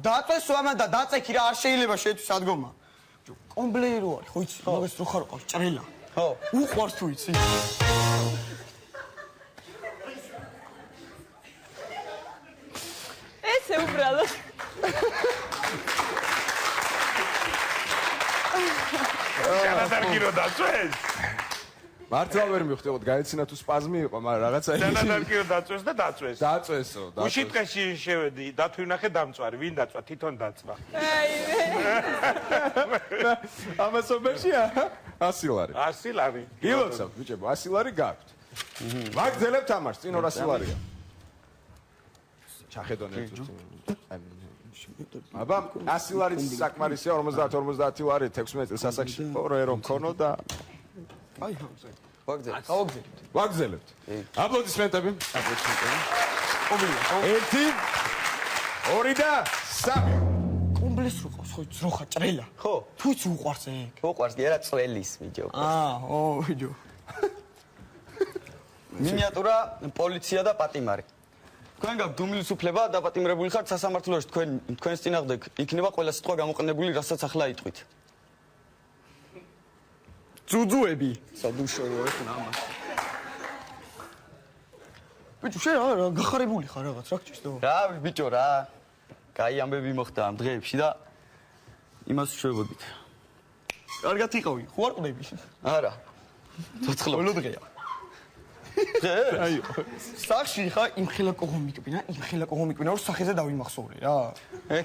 დაწვეს ამა და დაწექი რა არ შეიძლება შეთვის ადგომა. კომბლეირო არის ხო იცი? მაგას რო ხარ ყავს ჭრელა. ხო. უყვარს თუ იცი? ესე უბრალოდ ჯანადარკი რო დაწვეს. მართლა ვერ მივხვდებოდ, გაეცინა თუ სპაზმი იყო, მაგრამ რაღაცა ჯანადარკი რო დაწვეს და დაწვეს. დაწვესო, დაწვეს. უშიტყეში შევედი, დათვინახე დამწვარი, ვინ დაწვა? თვითონ დაწვა. ამასობაშია 100 ლარი. 100 ლარი. გილოცავთ ბიჭებო, 100 ლარი გაქვთ. ვაგზელებთ ამას, წინ 200 ლარია. ჩახედონ ერთ წუთი. აბა 100 ლარი საკმარისია, 50 ლარი 16 წელს ასაკში ორი რომ მქონო და აი ვაგზელებთ. ვაგზელებთ. აპლოდისმენტები. 1, 2 და 3. კომბლეს რო ყავს ხო ძრო ხარ ჭრელა. ხო. თუ იცი უყვარს ეგ. მოყვარს კი არა წველის ბიჭო. ბიჭო. მინიატურა პოლიცია და პატიმარი. თქვენ გაქვთ დუმილის უფლება და დაპატიმრებული ხართ სასამართლოში თქვენს წინააღმდეგ იქნება ყველა სიტყვა გამოყენებული, რასაც ახლა იტყვით. ძუძუები. სადუშორო ეხნა ამას. ბიჭო შენ რა გახარებული ხარ რაღაც რა გჭირს და? რა ბიჭო რა. კაი ამბები მოხდა ამ დღეებში და იმას შევებოდით. კარგად იყავი, ხო არ ყდები? არა. ცოცხლო. ბოლო დღეა. აი. სახში ხა იმხელა კოღომიკბინა, რომ სახეზე დავიმახსოვრე რა.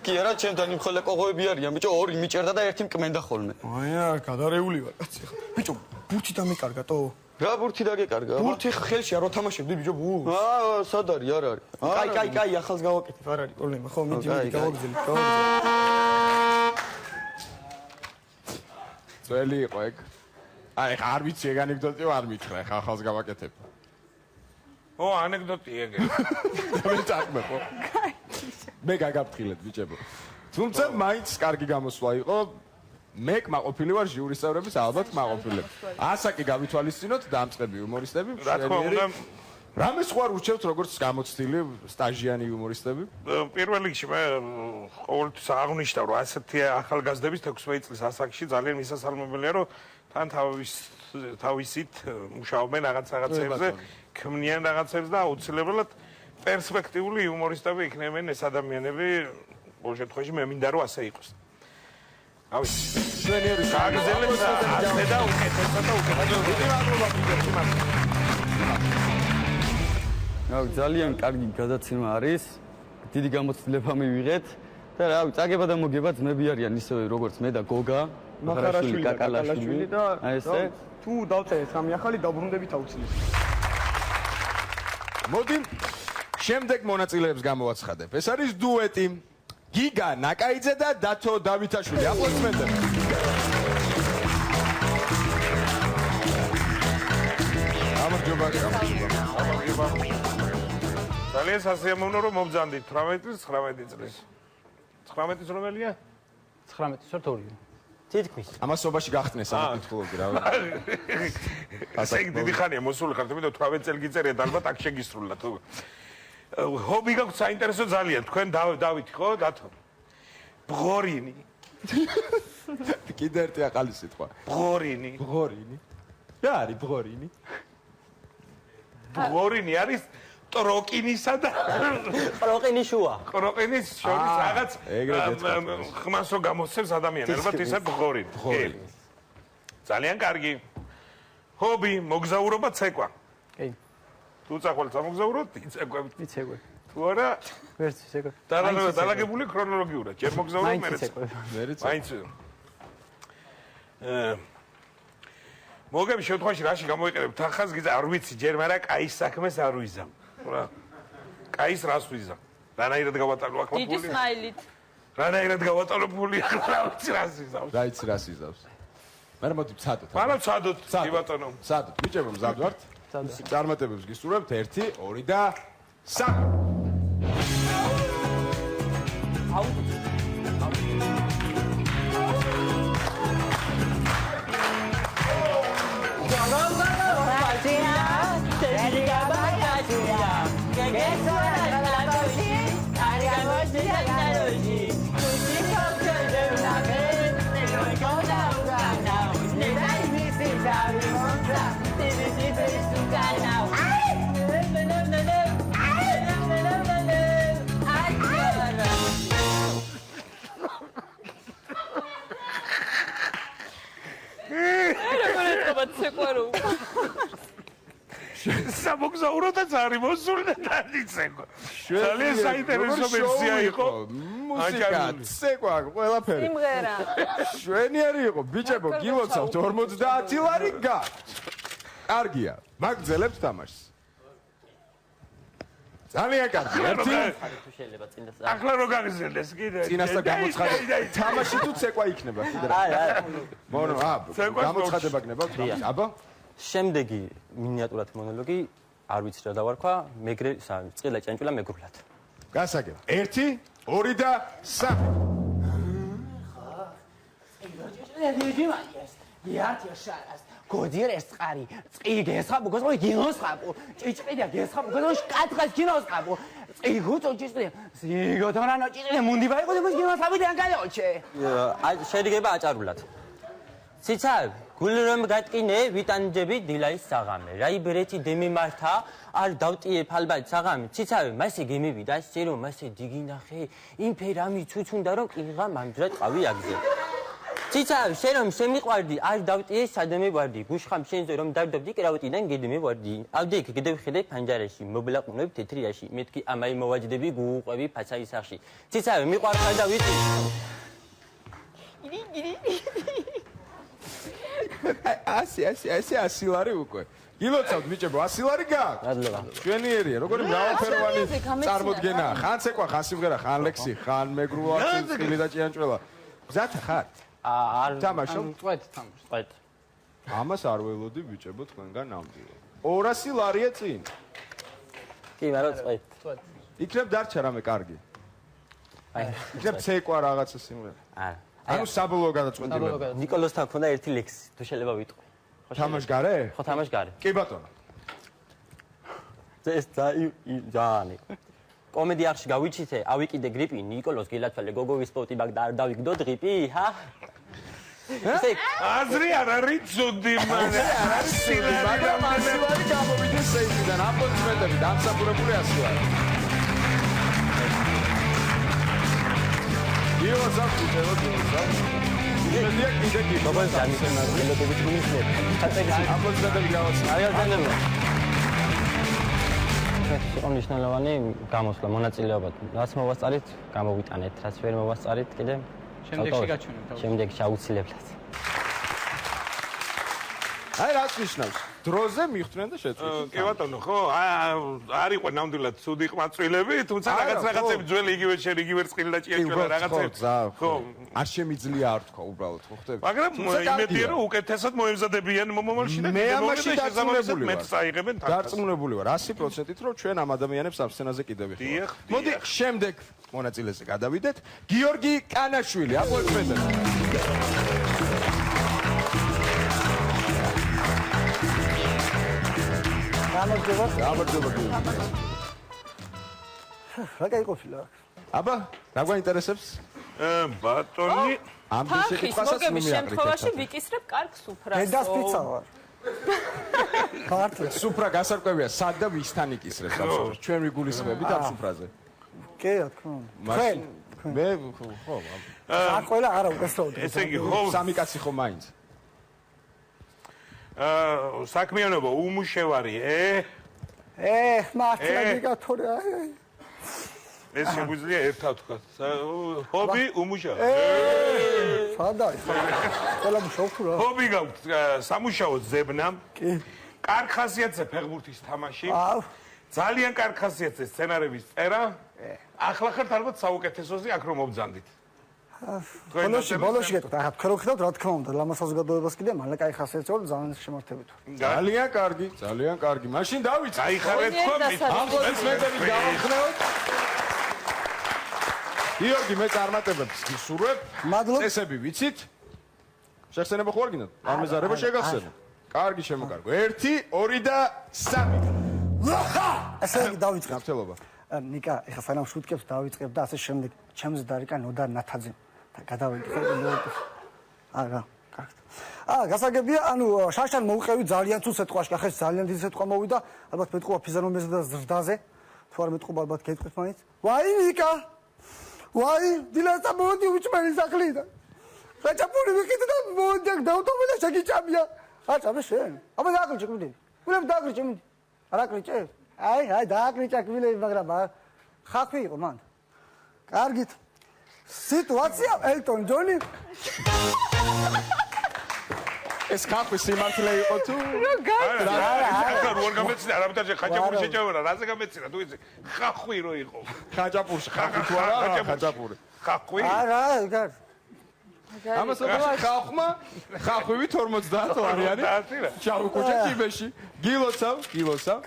კი არა, ჩემთან იმხელა კოღოები არიან, ბიჭო, ორი მიჭერდა და ერთი მკმენდა ხოლმე. აია, გადარეული ვარ კაცი ხა. ბიჭო, ბურთი დამეკარგატო? რა ბურთი დაგეკარგა? ბურთი ხელში არ ვთამაშებდი ბიჭო ბურთს. სად არის, არ არის. კაი, ახალს გავაკეთებ, არ არის პრობლემა, ხო, მიდი, გავაგზავნე. ძველი იყო ეგ. აი, ხა არ ვიცი ეგ ანეკდოტი არ მითხრა, ხა ახალს გავაკეთებ. ო, ანეკდოტი ეგ. მე წაყმე ხო? მე გაგაფრთხილეთ ბიჭებო. თუმცა მაინც კარგი გამოსვლა იყო. მე კმაყოფილი ვარ ჟიურის წევრების ალბათ კმაყოფილები. ასაკი გავითვალისწინოთ დამწყები იუმორისტები. რა თქმა უნდა, რამე სხვა რუჩევთ როგორც გამოცდილი სტაჟიანი იუმორისტები? პირველ რიგში მე ყოველთვის აღნიშნავ, რომ ასეთი ახალგაზრდების 16 წლის ასაკში ძალიან მისასალმებელია, რომ თან თავისით მუშაობენ რაღაცებზე, ქმნიან რაღაცებს და აუცილებლად პერსპექტიული იუმორისტები იქნებიან ეს ადამიანები. ყოველ შემთხვევაში მე მინდა რომ ასე იყოს. ავი, შვენიერი გაგზელებს ასე და უკეთესად და ძალიან კარგი გადაცემა არის. დიდი გამოცდილება მივიღეთ და რავი, წაგება და მოგება ძმები არიან ისევე როგორც მე და გოგა, მახარაშვილი, კაკალაშვილი და ესე თუ დავწერე სამი ახალი დაბრუნდებით აუცილებლად. მოდი შემდეგ მონაწილეებს გამოვაცხადებ. ეს არის დუეტი. გიგა ნაკაიძე და დათო დავითაშვილი. აპლოდისმენტები. გამარჯობა. ძალიან სასიამოვნო რომ მომბრძანდით 18 წლის. 19 წლის რომელია? 19-ის ვარ თორია. თითქმის. ამასობაში გახსნეს ამ კითხულობდი რა. ასე დიდი ხანია მოსული ხართ, იმიტომ 18 წელი გიწერია და ალბათ აქ შეგისრულა თუ. ჰობი გაქვთ საინტერესო ძალიან. თქვენ დავითი ხო, დათო? ბღორინი. კიდე ერთი ახალი სიტყვა. ბღორინი. ბღორინი. რა არის ბღორინი? ბღორინი არის ტროკინისა და პროყინის შუა. ტროკინის შორის რაღაც ეგრეთ ხმას რო გამოსცემს ადამიანს, ალბათ ისე ბღორინი. ბღორინი. ძალიან კარგი. ჰობი, მოგზაურობა, ცეკვა. კი. თუ წახვალ სამოგზაუროთ, იცეკვებით. იცეკვე. თუ არა, ვერც იცეკვე. დალაგებული ქრონოლოგიურად. ჯერ მოგზაურობ, მერე იცეკვე. მაინც მოგები შემთხვევაში რაში გამოიყენებ თანხას გიზა არ ვიცი ჯერ მაგრამ კაის საქმეს არ ვიზამ. რა. კაის რას ვიზამ? რანაირად გავატანო აქ დიდი ფული? სმაილით. რანაირად გავატანო ფული? რა ვიცი რას ვიზამ. რაიც რას იზავს. მაგრამ მოდი ვცადოთ. მაგრამ ცადოთ, კი ბატონო. ვცადოთ. ბიჭებო მზად ვართ? წარმატებებს გისურვებთ 1, 2 და 3. სამოგზაუროდაც არის მოსული და დადიცეკვა. ძალიან საინტერესო ვერსია იყო. მუსიკა, ცეკვა, ყველაფერი. სიმღერა. შვენიერი იყო. ბიჭებო, გილოცავთ 50 ლარი გაქვთ. კარგია. მაგძელებთ თამაშს. ძალიან კარგი. ერთი შეიძლება წინას. ახლა რო გაგზელდეს კიდე. წინასწარ გამოცხადე. თამაში თუ ცეკვა იქნება კიდე რა. მონო, გამოცხადება გნებავთ თამაში. აბა? შემდეგი მინიატურად მონოლოგი არ ვიცი რა დავარქვა, წყილა ჭანჭულა მეგრულად. გასაგებ. 1, 2 და 3. გოდიერეს ყარი, წი გესხაბო, გესხაბო, გინოსხაბო, ჭიჭყიდა გესხაბო, გესხაბო, კათხას გინოსხაბო, წი გუწო ჭიჭყიდა, სიგოთონანო ჭიჭყიდა, მუნდი ბაიყო და გინოსხაბო და განაოჩე. შედგება აჭარულად. ციცავ, გულრომ გატკინე ვიტანჯები დილაის საღამე. რაიბრეთი დემემართა არ დავტიე ფალბად საღამე. ციცავ, მასე გემევიდა, შერო მასე დიგინახე, იმფერამი ცუცუნდა რომ ყიღა მანდრად ყავი აგზე. ციცავ, შერო შემიყვარდი, არ დავტიე სადამე ვარდი. გუშხამ შენზე რომ დავდაბდი კრავატიდან გედმე ვარდი. ავდექ გედევხედე ფანჯარაში, მობლაყუნებ თეთრიაში. მეთქი ამაი მოვაჯდები გუუყვები ფაცაის სახში. ციცავ, მიყვარხარ და ვიცი. ასე 100 ლარი უკვე. გილოცავთ ბიჭებო, 100 ლარი გაქვთ. მადლობა. შვენიერია, როგორი მრავალფეროვანი წარმოდგენაა. ხან ცეკვა, ხან სიმღერა, ხან ლექსი, ხან მეგრულა, წილი და ჭიანჭველა. გზად ხარ? არ თამაშობ? წვეთ თამაშ. ამას არ ველოდი ბიჭებო თქვენგან ნამდვილად. 200 ლარია წინ. კი, მაგრამ წვეთ. იქნებ დარჩა რამე კარგი. იქნებ ცეკვა რაღაცა სიმღერა. არა. ანუ საბოლოო გადაწყვეტილება. ნიკოლოსთან ქონდა ერთი ლექსი, თუ შეიძლება ვიტყვი. თამაშგარე? ხო, თამაშგარე. კი ბატონო. ეს ძაანი. კომედი არხში გავიჩითე, ავიკიდე გრიპი, ნიკოლოს გილათვალე, გოგოვის სპორტი მაგ და არ დავიგდო დრიპი, ჰა? ესე აზრი არ არის ცუდი, მაგრამ ასივარი გამოვიდეს სეიფიდან, აპლოდისმენტები დამსახურებული ასივარი. იოსაფ გიჟელოთ. იმედია კიდე კი. ბაბა ზამისენა გელოდებით გულისნებ. აპლოდისმენტები გავაცნო. აი ազანებო. ეს მნიშვნელოვანი გამოსვლა მონაწილეობა. რაც მოვასწარით, გამოვიტანეთ, რაც ვერ მოვასწარით, კიდე შემდეგში გაჩვენებთ. შემდეგში აუცილებლად. აი რაც ნიშნავს დროზე მიხვდნენ და შეწყვეტენ. კი ბატონო, ხო? არ იყო ნამდვილად ცუდი ყვაწვილები, თუმცა რაღაცები ძველი იგივე შენ იგივე წყილი და ჭიაჭველა რაღაცები. ხო. არ შემიძლია არ თქვა უბრალოდ, ხო ხტები? მაგრამ იმედია რომ უკეთესად მოემზადებიან მომავალში და მე ამაში დარწმუნებული ვარ. მეტს აიღებენ თავს. დარწმუნებული ვარ 100%-ით რომ ჩვენ ამ ადამიანებს ამ სცენაზე კიდევ ვიხილავთ. მოდი შემდეგ მონაწილეზე გადავიდეთ. გიორგი კანაშვილი, აპლოდისმენტები. გამარჯობა. რა გაიყოფილა? აბა, რა გვაინტერესებს? ბატონი, ამდენ შეკითხვასაც მოგების შემთხვევაში ვიკისრებ კარგ სუფრას. დედას პიცა ვარ. ქართლი. სუფრა გასარკვევია, სად და ვისთან იკისრებს ამ სუფრას? ჩვენ ვიგულისხმებით ამ სუფრაზე. კი, რა თქმა უნდა. მაშინ მე ხო, არ ყველა არა უკეთესად. ესე იგი, ხო, სამი კაცი ხო მაინც. საქმიანობა უმუშევარი, მართლა გიგათორე. ეს შეგვიძლია ერთად თქვა. ჰობი უმუშავო. სად არის? ყველა მუშაობ რა? ჰობი გაქვს სამუშაო ზებნა. კი. კარგ ხასიათზე ფეხბურთის თამაში. აუ. ძალიან კარგ ხასიათზე სცენარების წერა. ახლა ხართ ალბათ საუკეთესოზე აქ რომ მობძანდით. ბოლოში გეტყვით, ახლა თქვენ რო ხედავთ, რა თქმა უნდა, ლამას საზოგადოებას კიდე მალე კაი ხასიათი ვარ, ძალიან შემართებით ვარ. ძალიან კარგი, ძალიან კარგი. მაშინ დავიწყე. აიხარეთ თქვენ. აპლოდისმენტები გავახსნევთ. გიორგი, მე წარმატებებს გისურვებ. მადლობ. წესები ვიცით? შეხსენება ხო არ გინდათ? პარმეზარება შეგახსენო. კარგი შემოკარგო. 1, 2 და 3. ესე იგი დავიწყე. გამწელობა. ნიკა, ეხლა სანამ შუტკებს დავიწყებ და ასე შემდეგ, ჩემზე დარიკა ნოდარ ნათაძე. და გადავედი ხო? არა, კარგად. გასაგებია, ანუ შაშან მოუყევი ძალიან თუ სიტყვაში, ახლა ძალიან დიდი სიტყვა მოვიდა, ალბათ მეტყობა ფიზიономიაზე და ზრდაზე. თუ არ მეტყობა ალბათ გეტყვით მაინც. ვაი ნიკა! ვაი, დილასა მოდი უჩმენი სახლიდან. საჭაპური ვიყიდე და მოდი დავტოვე და შეგიჭამია. არ წამე შენ. აბა დააკლიჭე მინდი. ვილებ დააკლიჭე მინდი. არ აკლიჭე? აი, დააკლიჭა კვილები, მაგრამ ხახვი იყო მან. კარგით. სიტუაცია ელტონ ჯონი. ეს ხახვი სიმართლე იყო თუ? არა, როგორ გამეცნია, არამეთერში ხაჭაპური შეჭამერა, რაზე გამეცნია, თუ იცი, ხახვი რო იყო. ხაჭაპურში ხახვი თუ არა, ხაჭაპური. ხახვი? არა, გარ. ამას ხახმა ხახვივი 50 ლარიანი ჩავიკუჭე კიბეში. გილოცავ.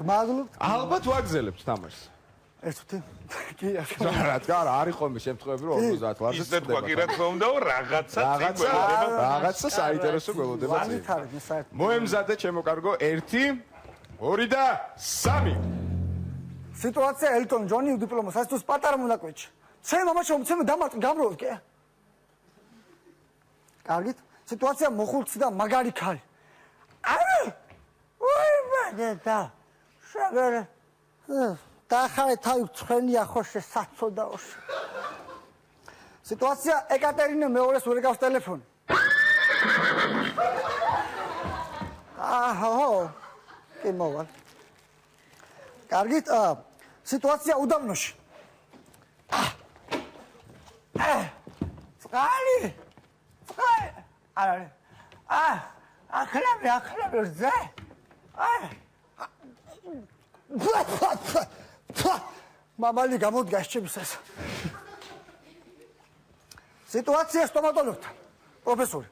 მადლობ. ალბათ ვაგზელებთ თამაშს. ეს თი. კი, რა თქმა უნდა, არის ხოლმე შემთხვევები რომ 50 ლარზე ისე თქვა კი რა თქმა უნდა, რაღაცა საინტერესო გველოდება წინ. მოემზადე ჩემო კარგო 1, 2 და 3. სიტუაცია ელტონ ჯონი დიპლომას ასწოს პატარა მონაკვეთში. ჩემ მამა შემცემ დამარტყი გამროვ კი. კარგით? სიტუაცია მოხულცი და მაგარი ქალი. არა! ვაი მაგეთა. შეგერე. დაახარე თავი ცხენია ხო შესაძოდაოს. სიტუაცია ეკატერინე მეორეს ვერ გავს ტელეფონი. აჰო. კი მოვალ. კარგით? სიტუაცია უდაბნოში. წყალი. არა. ახლა ზე. მამალი გამოდგა ჩემსას. სიტუაცია სტომატოლოგთან. პროფესორი.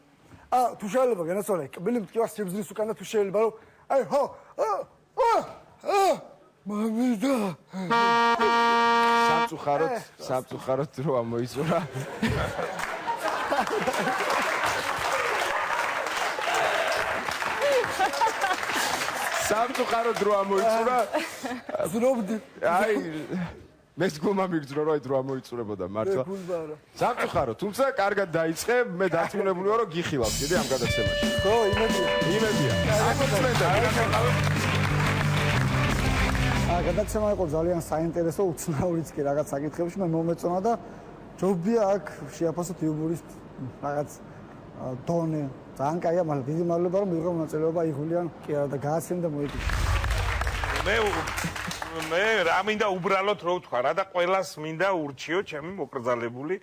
თუ შეიძლება განასწორე, კბილი მტკივარ სიბზრის უკანა თუ შეიძლება რომ აი ხო. მამიდა სამწუხაროდ დრო ამოიწურა. სამწუხაროდ დრო ამოიწურა. ზრობდი აი მეც გულმა მიგძრო რომ დრო ამოიწურებოდა მართლა. სამწუხაროდ, თუმცა კარგად დაიწყე, მე დარწმუნებული ვარ რომ გიხილავ კიდე ამ გადაცემაში. ხო იმედია გადაცემა იყო ძალიან საინტერესო, უცნაურიც კი რაღაც საკითხებში მე მომეწონა და ჯობია აქ შეაფასოთ იუბურის რაღაც დონე. ძალიან კაია, მაგრამ დიდი მადლობა რომ მიიღო მონაწილეობა იღულიან კი არა და გააცემ და მოიგო. მე რა მინდა უბრალოდ რო ვთქვა რა და ყველას მინდა ურჩიო ჩემი მოკრძალებული.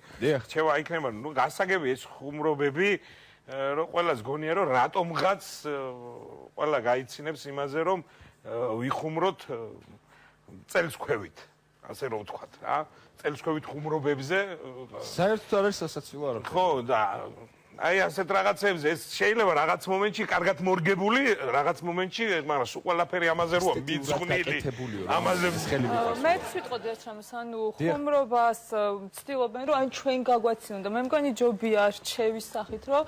რჩევა იქნება, ნუ გასაგები ეს ხუმრობები რომ ყველას გონია რომ რატომღაც ყველა გაიცინებს იმაზე რომ ვიხუმროთ წელსქვევით, ასე რომ ვთქვათ რა. წელსქვევით ხუმრობებზე საერთოდ არ არის სასაცილო არა. ხო და აი ასეთ რაღაცებზე ეს შეიძლება რაღაც მომენტში კარგად მორგებული, რაღაც მომენტში, მაგრამ სულ ყველაფერი ამაზე როა მიძღვნილი. ამაზე ხელი მიყვარს. მე ვიტყოდი ერთ რამეს, ანუ ხუმრობას ვცდილობენ, რომ ან ჩვენ გაგვაცინონ და მე მგონი ჯობია რჩევის სახით, რომ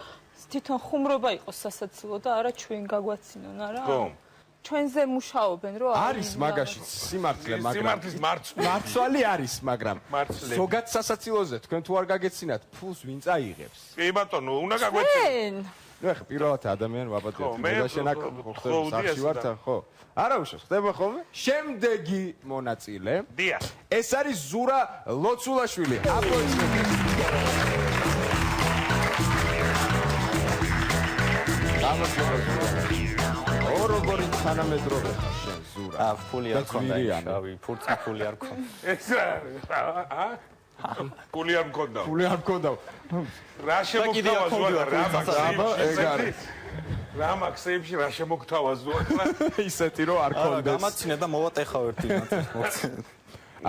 თვითონ ხუმრობა იყოს სასაცილო და არა ჩვენ გაგვაცინონ, არა? ხო. ჩვენზე მუშაობენ, რომ არის მაგაში სიმართლე, მაგრამ სიმართლის მარცვალი არის, მაგრამ ზოგად სასაცილოზე თქვენ თუ არ გაგეცინათ, ფულს ვინ წაიღებს? კი ბატონო, უნდა გაგვეცინოთ. ნუ ახლა პირველად ადამიანი ვაბადეთ. მე და შენ აქ ხდება სახში ვართ, ხო? არა უშავს, ხდება ხოლმე? შემდეგი მონაწილე. დიახ. ეს არის ზურა ლოცულაშვილი. აპლოდისმენტები. როგორი თანამედროვე ხარ შენ ზურა? ფული არ ქონდა, შავი, ფურცი ფული არ ქონდა. ეს ფული არ მქონდა. ფული არ მქონდა. რა შემოგთავაზ ზურა რა მაქსიმში? რა მაქსიმში რა შემოგთავაზ ზურა? ისეთი რომ არ ქონდეს. გამაცინე და მოვატეხავ ერთი მოცემ.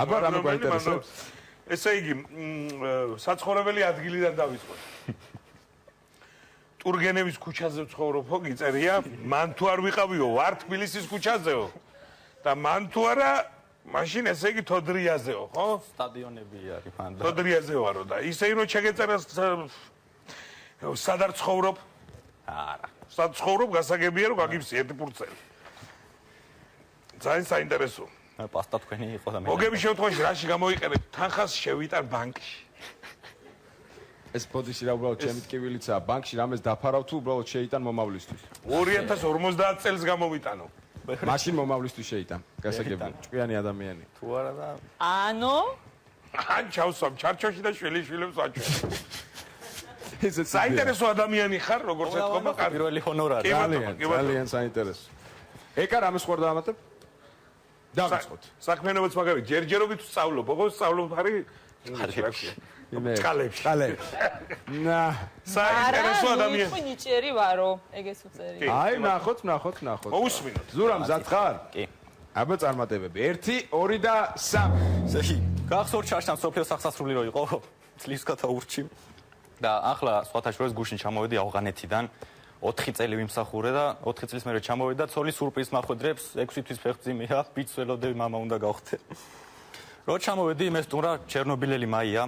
აბა რა მოგაინტერესებს? ესე იგი, საცხოვრებელი ადგილიდან დავიწყოთ. ტურგენევის ქუჩაზე ვცხოვრობ, ხო გიწერია? მან თუ არ ვიყავიო, ვარ თბილისის ქუჩაზეო. და მან თუ არა, მაშინ ესე იგი თოდრიაზეო, ხო? სტადიონები არის მან და თოდრიაზე ვარო და ისე რომ შეგეწერა სად არ ცხოვრობ? არა. სად ცხოვრობ, გასაგებია რომ გაგიფსი ერთი პურცელი. ძალიან საინტერესო. პასტა თქვენი იყო და მე. მოგების შემთხვევაში რაში გამოიყენებ? თანხას შევიტან ბანკში. ეს ბოდიში რა უბრალოდ ჩემი ტკივილიცაა, ბანკში რამეს დაფარავ თუ უბრალოდ შეიტან მომავლისთვის. 2050 წელს გამოვიტანო. მაშინ მომავლისთვის შეიტან. გასაგებია, ჭკვიანი ადამიანი. თუ არა და ანუ ან ჩავსვამ ჩარჩოში და შვილიშვილებს ვაჭვე. საინტერესო ადამიანი ხარ, როგორც ეთქობა, პირველი ჰონორარი. ძალიან საინტერესო. ეკა რამეს ხوار დაამატებ? დავიწყოთ. საქმიანობაც მაგარი, ჯერჯერობით ვსწავლობ, ოღონდ ვსწავლობ ხარი წყალებში. ნა, საინტერესო ადამიანი. არა, ნიჭიერი ვარო, ეგეს უწერი. აი, ნახოთ. მოусმინოთ. ზურა მზად ხარ? კი. აბა წარმატებები. 1, 2 და 3. ესე გახსოვთ ჩარჩან სოფლიო სახსასრული რო იყო წლის კათაურჩი და ახლა სხვათა შორის გუშინ ჩამოვედი ავღანეთიდან 4 წელი ვიმსახურე და 4 წლის მერე ჩამოვედი და ცოლის სურპრიზს მახვედრებს 6 თვის ფეხმძიმეა ბიჭს ველოდები მამა უნდა გავხდე რო ჩამოვედი მე სტუმრა ჩერნობილელი მაია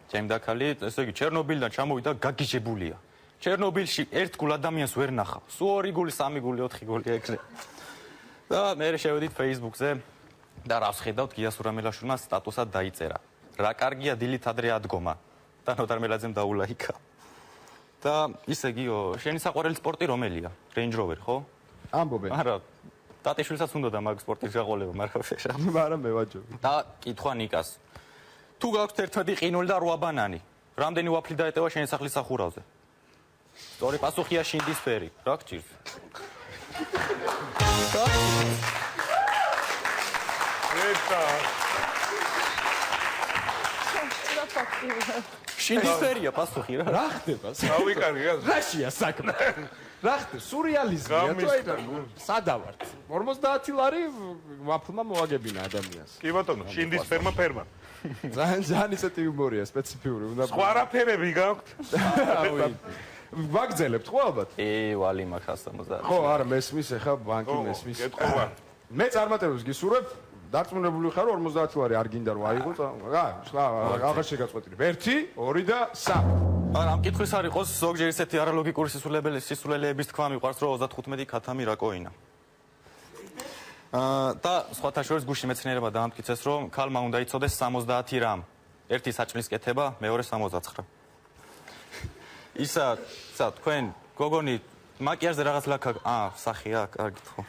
ჩემი დაქალი ესე იგი ჩერნობილიდან ჩამოვიდა გაგიჟებულია ჩერნობილში ერთ გულ ადამიანს ვერ ნახავ სულ 2 გული 3 გული 4 გული ეგრე და მე შევედით Facebook-ზე და რას ხედავთ გია სურამელაშვილმა სტატუსად დაიწერა რა კარგია დილით ადრე ადგომა და ნოდარ მელაძემ დაულაიქა და ისე გიო შენი საყვარელი სპორტი რომელია Range Rover ხო ამბობე არა დატეშვილსაც უნდა და მაგ სპორტის გაყოლება მაგრამ მე ვაჯობი და კითხვა ნიკას თუ გაქვს 11 ყინული და 8 ბანანი რამდენი ვაფლი დაეტევა შენი სახლის სახურავზე სწორი პასუხია შინდის ფერი რა გჭირს შინდისფერია პასუხი რა. რა ხდება? გავიკარგე. რაშია საქმე? რა ხდება? სურეალიზმია თუ აი სადავართ. 50 ლარი ვაფლმა მოაგებინა ადამიანს. კი ბატონო, შინდისფერმა ფერმა. ძალიან ისეთი იუმორია, სპეციფიური. უნდა სხვა არაფერები გაქვთ? ვაგზელებთ ხო ალბათ? ვალი მაქვს 170. ხო, არა, მესმის ახლა ბანკი მესმის. გეტყობა. მე წარმატებას გისურვებ. დარწმუნებული ხარ 50 ლარი არ გინდა რომ აიღო. აღარ შეგაწყვეტილებ. 1, 2 და 3. არა, ამ კითხვის არ იყოს ზოგჯერ ისეთი არალოგიკური სისულელეების თქვა მიყვარს, რომ 35 ქათამი რაკოინა. და სხვათა შორის გუშინ მეცნიერება დაამტკიცეს, რომ ქალმა უნდა იცოდეს 70 რამ. ერთი საჭმლის კეთება, მეორე 69. ისა თქვენ გოგონი მაკიაჟზე რაღაც ლაქა სახია, კარგით ხო.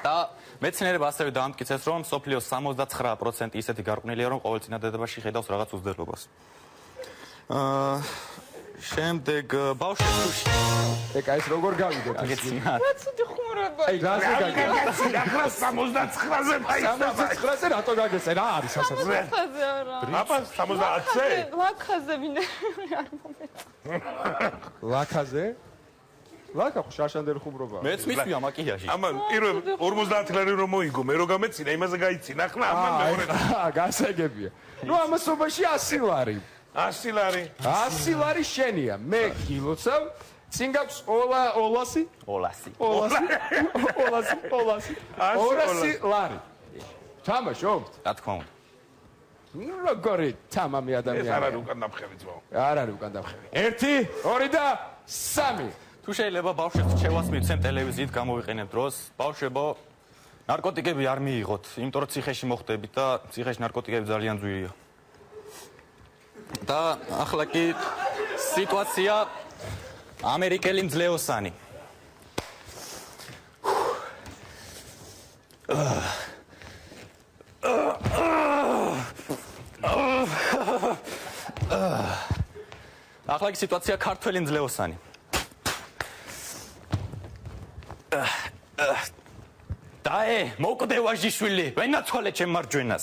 და მეცნიერება ასევე დაამტკიცეს, რომ სოფლიოს 79% ისეთი გარყვნილია, რომ ყოველ წინადადებაში ხედავს რაღაც უზრდელობას. შემდეგ ბავშვებს ეკა ეს როგორ გავიდეთ? რა ცუდი ხუმრობა. აი რაზე გაგეცე? ახლა 79-ზე მაინც 79-ზე რატო გაგეცე? რა არის ასაცილო? ლაქაზე არა. აბა 70-ზე? ლაქაზე მინერალი არ მომეწონა. ლაქაზე? ლაკა ხო შარშანდელი ხუმრობაა. მეც მისვია მაკიაჟი. ამან პირველ 50 ლარი რომ მოიგო, მე რო გამეცინა, იმაზე გაიცინა. ახლა ამან მეორე. გასაგებია. ნუ ამასობაში 100 ლარი. 100 ლარი. 100 ლარი შენია. მე გილოცავ. წინ გაქვს ოლასი? 200 ლარი. თამაშობთ? რა თქმა უნდა. ნუ როგორი თამამი ეს ადამიანი. არ არის უკან დაფხები ძმაო. არ არის უკან დაფხები. 1, 2 და 3. თუ შეიძლება ბავშვებს რჩევას მივცემ ტელევიზიით გამოვიყენებ დროს, ბავშვებო, ნარკოტიკები არ მიიღოთ, იმიტომ რომ ციხეში მოხდებით და ციხეში ნარკოტიკები ძალიან ძვირია. და ახლა კი სიტუაცია ამერიკელი მძლეოსანი. ახლა კი სიტუაცია ქართველი მძლეოსანი. დაე, მოკვდე ვაჟიშვილი, ვენაცვალე ჩემ მარჯვენას.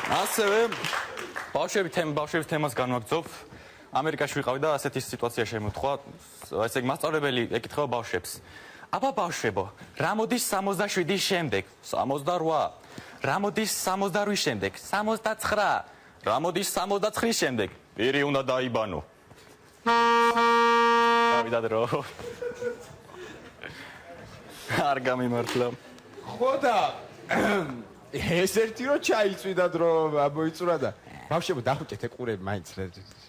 ასევე ბავშვების თემას განვაგრძობ. ამერიკაში ვიყავი და ასეთი სიტუაცია შემოთქვა. ესე იგი, მასწავლებელი ეკითხება ბავშვებს. აბა ბავშვებო, რა მოდის 67-ის შემდეგ? 68. რა მოდის 68-ის შემდეგ? 69. რა მოდის 69-ის შემდეგ? პირი უნდა დაიბანო. გავიდა დრო. არ გამიმართლა. ხო და ეს ერთი რო ჩაიწვიდა დრო მოიწურა და ბავშვებო დახუჭეთ ეყურები მაინც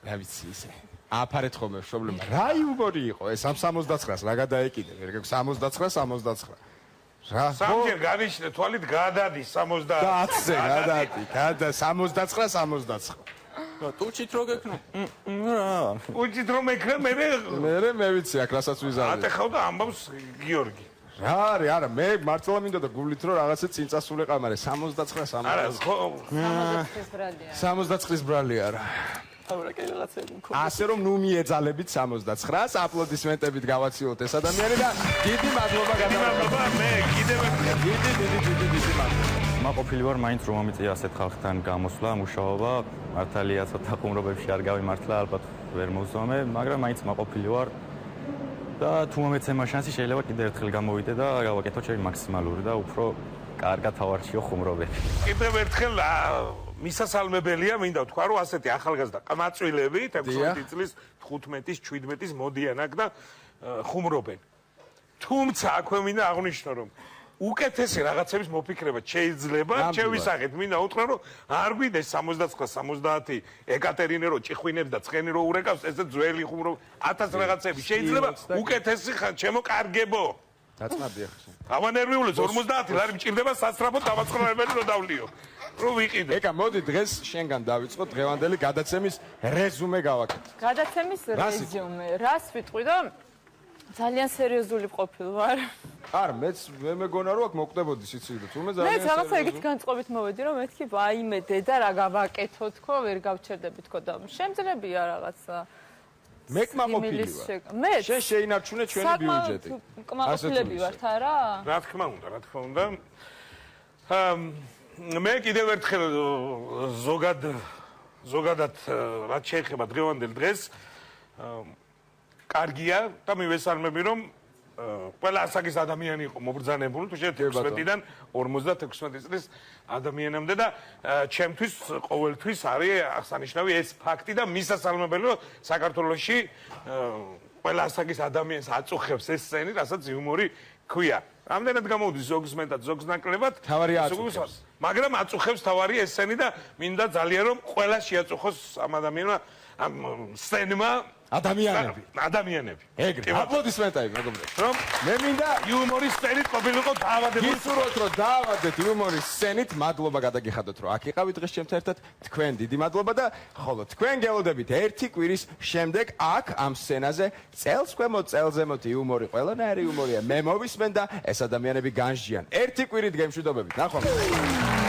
რა ვიცი ისე აფარეთ ხოლმე პრობლემა რა იუმორი იყო ეს ამ 69-ს რა გადაეკიდე 69 რა სამჯერ განიშნე თვალით გადადის 70 და 10-ზე გადა 69 ტუჩით რო გეკნო უჩით რომ ეკრე მე ვიცი აქ რასაც ვიზარდე ატეხავ და ამბავს გიორგი რა არის არა მე მართლა მინდა და გულით რომ რაღაცა წინ წასულიყა მაგრამ 69 არა ხო 69 ბრალია რა ასე რომ ნუ მიეძალებით 69-ს აპლოდისმენტებით გავაციოთ ეს ადამიანი და დიდი მადლობა გადავიღება მე კიდევ დიდი მადლობა მაყოფილი ვარ მაინც რომ მომიწია ასეთ ხალხთან გამოსვლა მუშაობა მართალია ცოტა ხუმრობებში არ გავიმართლა ალბათ ვერ მოვზომე მაგრამ მაინც მაყოფილი ვარ და თუ მომეცემა შანსი შეიძლება კიდევ ერთხელ გამოვიდე და გავაკეთო ჩემი მაქსიმალური და უფრო კარგად ავარჩიო ხუმრობები კიდევ ერთხელ მისასალმებელია მინდა ვთქვა რომ ასეთი ახალგაზრდა ყმაწვილები 16 წლის 15-ის 17-ის მოდიან აქ და ხუმრობენ თუმცა აქვე მინდა აღვნიშნო რომ უკეთესი რაღაცების მოფიქრება შეიძლება შევისახეთ მინდა უთხრა რომ არ გვიდეს 69-70 ეკატერინე რო ჭიხვინებს და ცხენი რო ურეკავს ესე ძველი ხუმრო 1000 რაღაცები შეიძლება უკეთესი ხან ჩემო კარგებო დაწნადია ხო ავანერვიულეს 50 ლარი მჭირდება სასწრაფო დამაცხრებელი რო დავლიო რო ვიყიდე ეკა მოდი დღეს შენგან დავიწყოთ დღევანდელი გადაცემის რეზუმე გავაკეთოთ გადაცემის რეზუმე რას ვიტყვი და ძალიან სერიოზული ყოფილი ვარ. არ მეც მე მეგონა რომ აქ მოკვდებოდი სიცილით. თუმცა ძალიან მეც რაღაცა ეგეთ განწყობით მოვედი რომ მეთქი ვაიმე დედა რა გავაკეთო თქო ვერ გავჩერდები თქო და შემძლებია რაღაცა. მე კმაყოფილი ვარ. მეც შენ შეინარჩუნე ჩვენი ბიუჯეტი. კმაყოფილები ვართ არა? რა თქმა უნდა. მე კიდევ ერთხელ ზოგადად რაც შეეხება დღევანდელ დღეს კარგია და მივესალმები რომ ყველა ასაკის ადამიანი იყო მობრძანებული თუ შეიძლება 16-დან 56 წლის ადამიანამდე და ჩემთვის ყოველთვის არის აღსანიშნავი ეს ფაქტი და მისასალმებელი რომ საქართველოში ყველა ასაკის ადამიანს აწუხებს ეს სცენი, რასაც იუმორი ქვია. რამდენად გამოვდის ზოგს მეტად, ზოგს ნაკლებად. თავარია აწუხებს. მაგრამ აწუხებს თავარი ეს სცენი და მინდა ძალიან რომ ყველა შეაწუხოს ამ ადამიანმა, ამ სცენმა ადამიანები. ეგრე. აპლოდისმენტები, მეგობრებო. რომ მე მინდა იუმორის სცენით ყოფილიყო დაავადებული. გისურვოთ რომ დაავადეთ იუმორის სცენით, მადლობა გადაგიხადოთ რომ აქ იყავით დღეს ჩემთან ერთად. თქვენ დიდი მადლობა და ხოლო თქვენ გელოდებით ერთი კვირის შემდეგ აქ ამ სცენაზე წელს ქვემოთ წელზემოთ იუმორი, ყველანაირი იუმორია. მე მოვისმენ და ეს ადამიანები განსჯიან. ერთი კვირით გემშვიდობებით. ნახვამდის.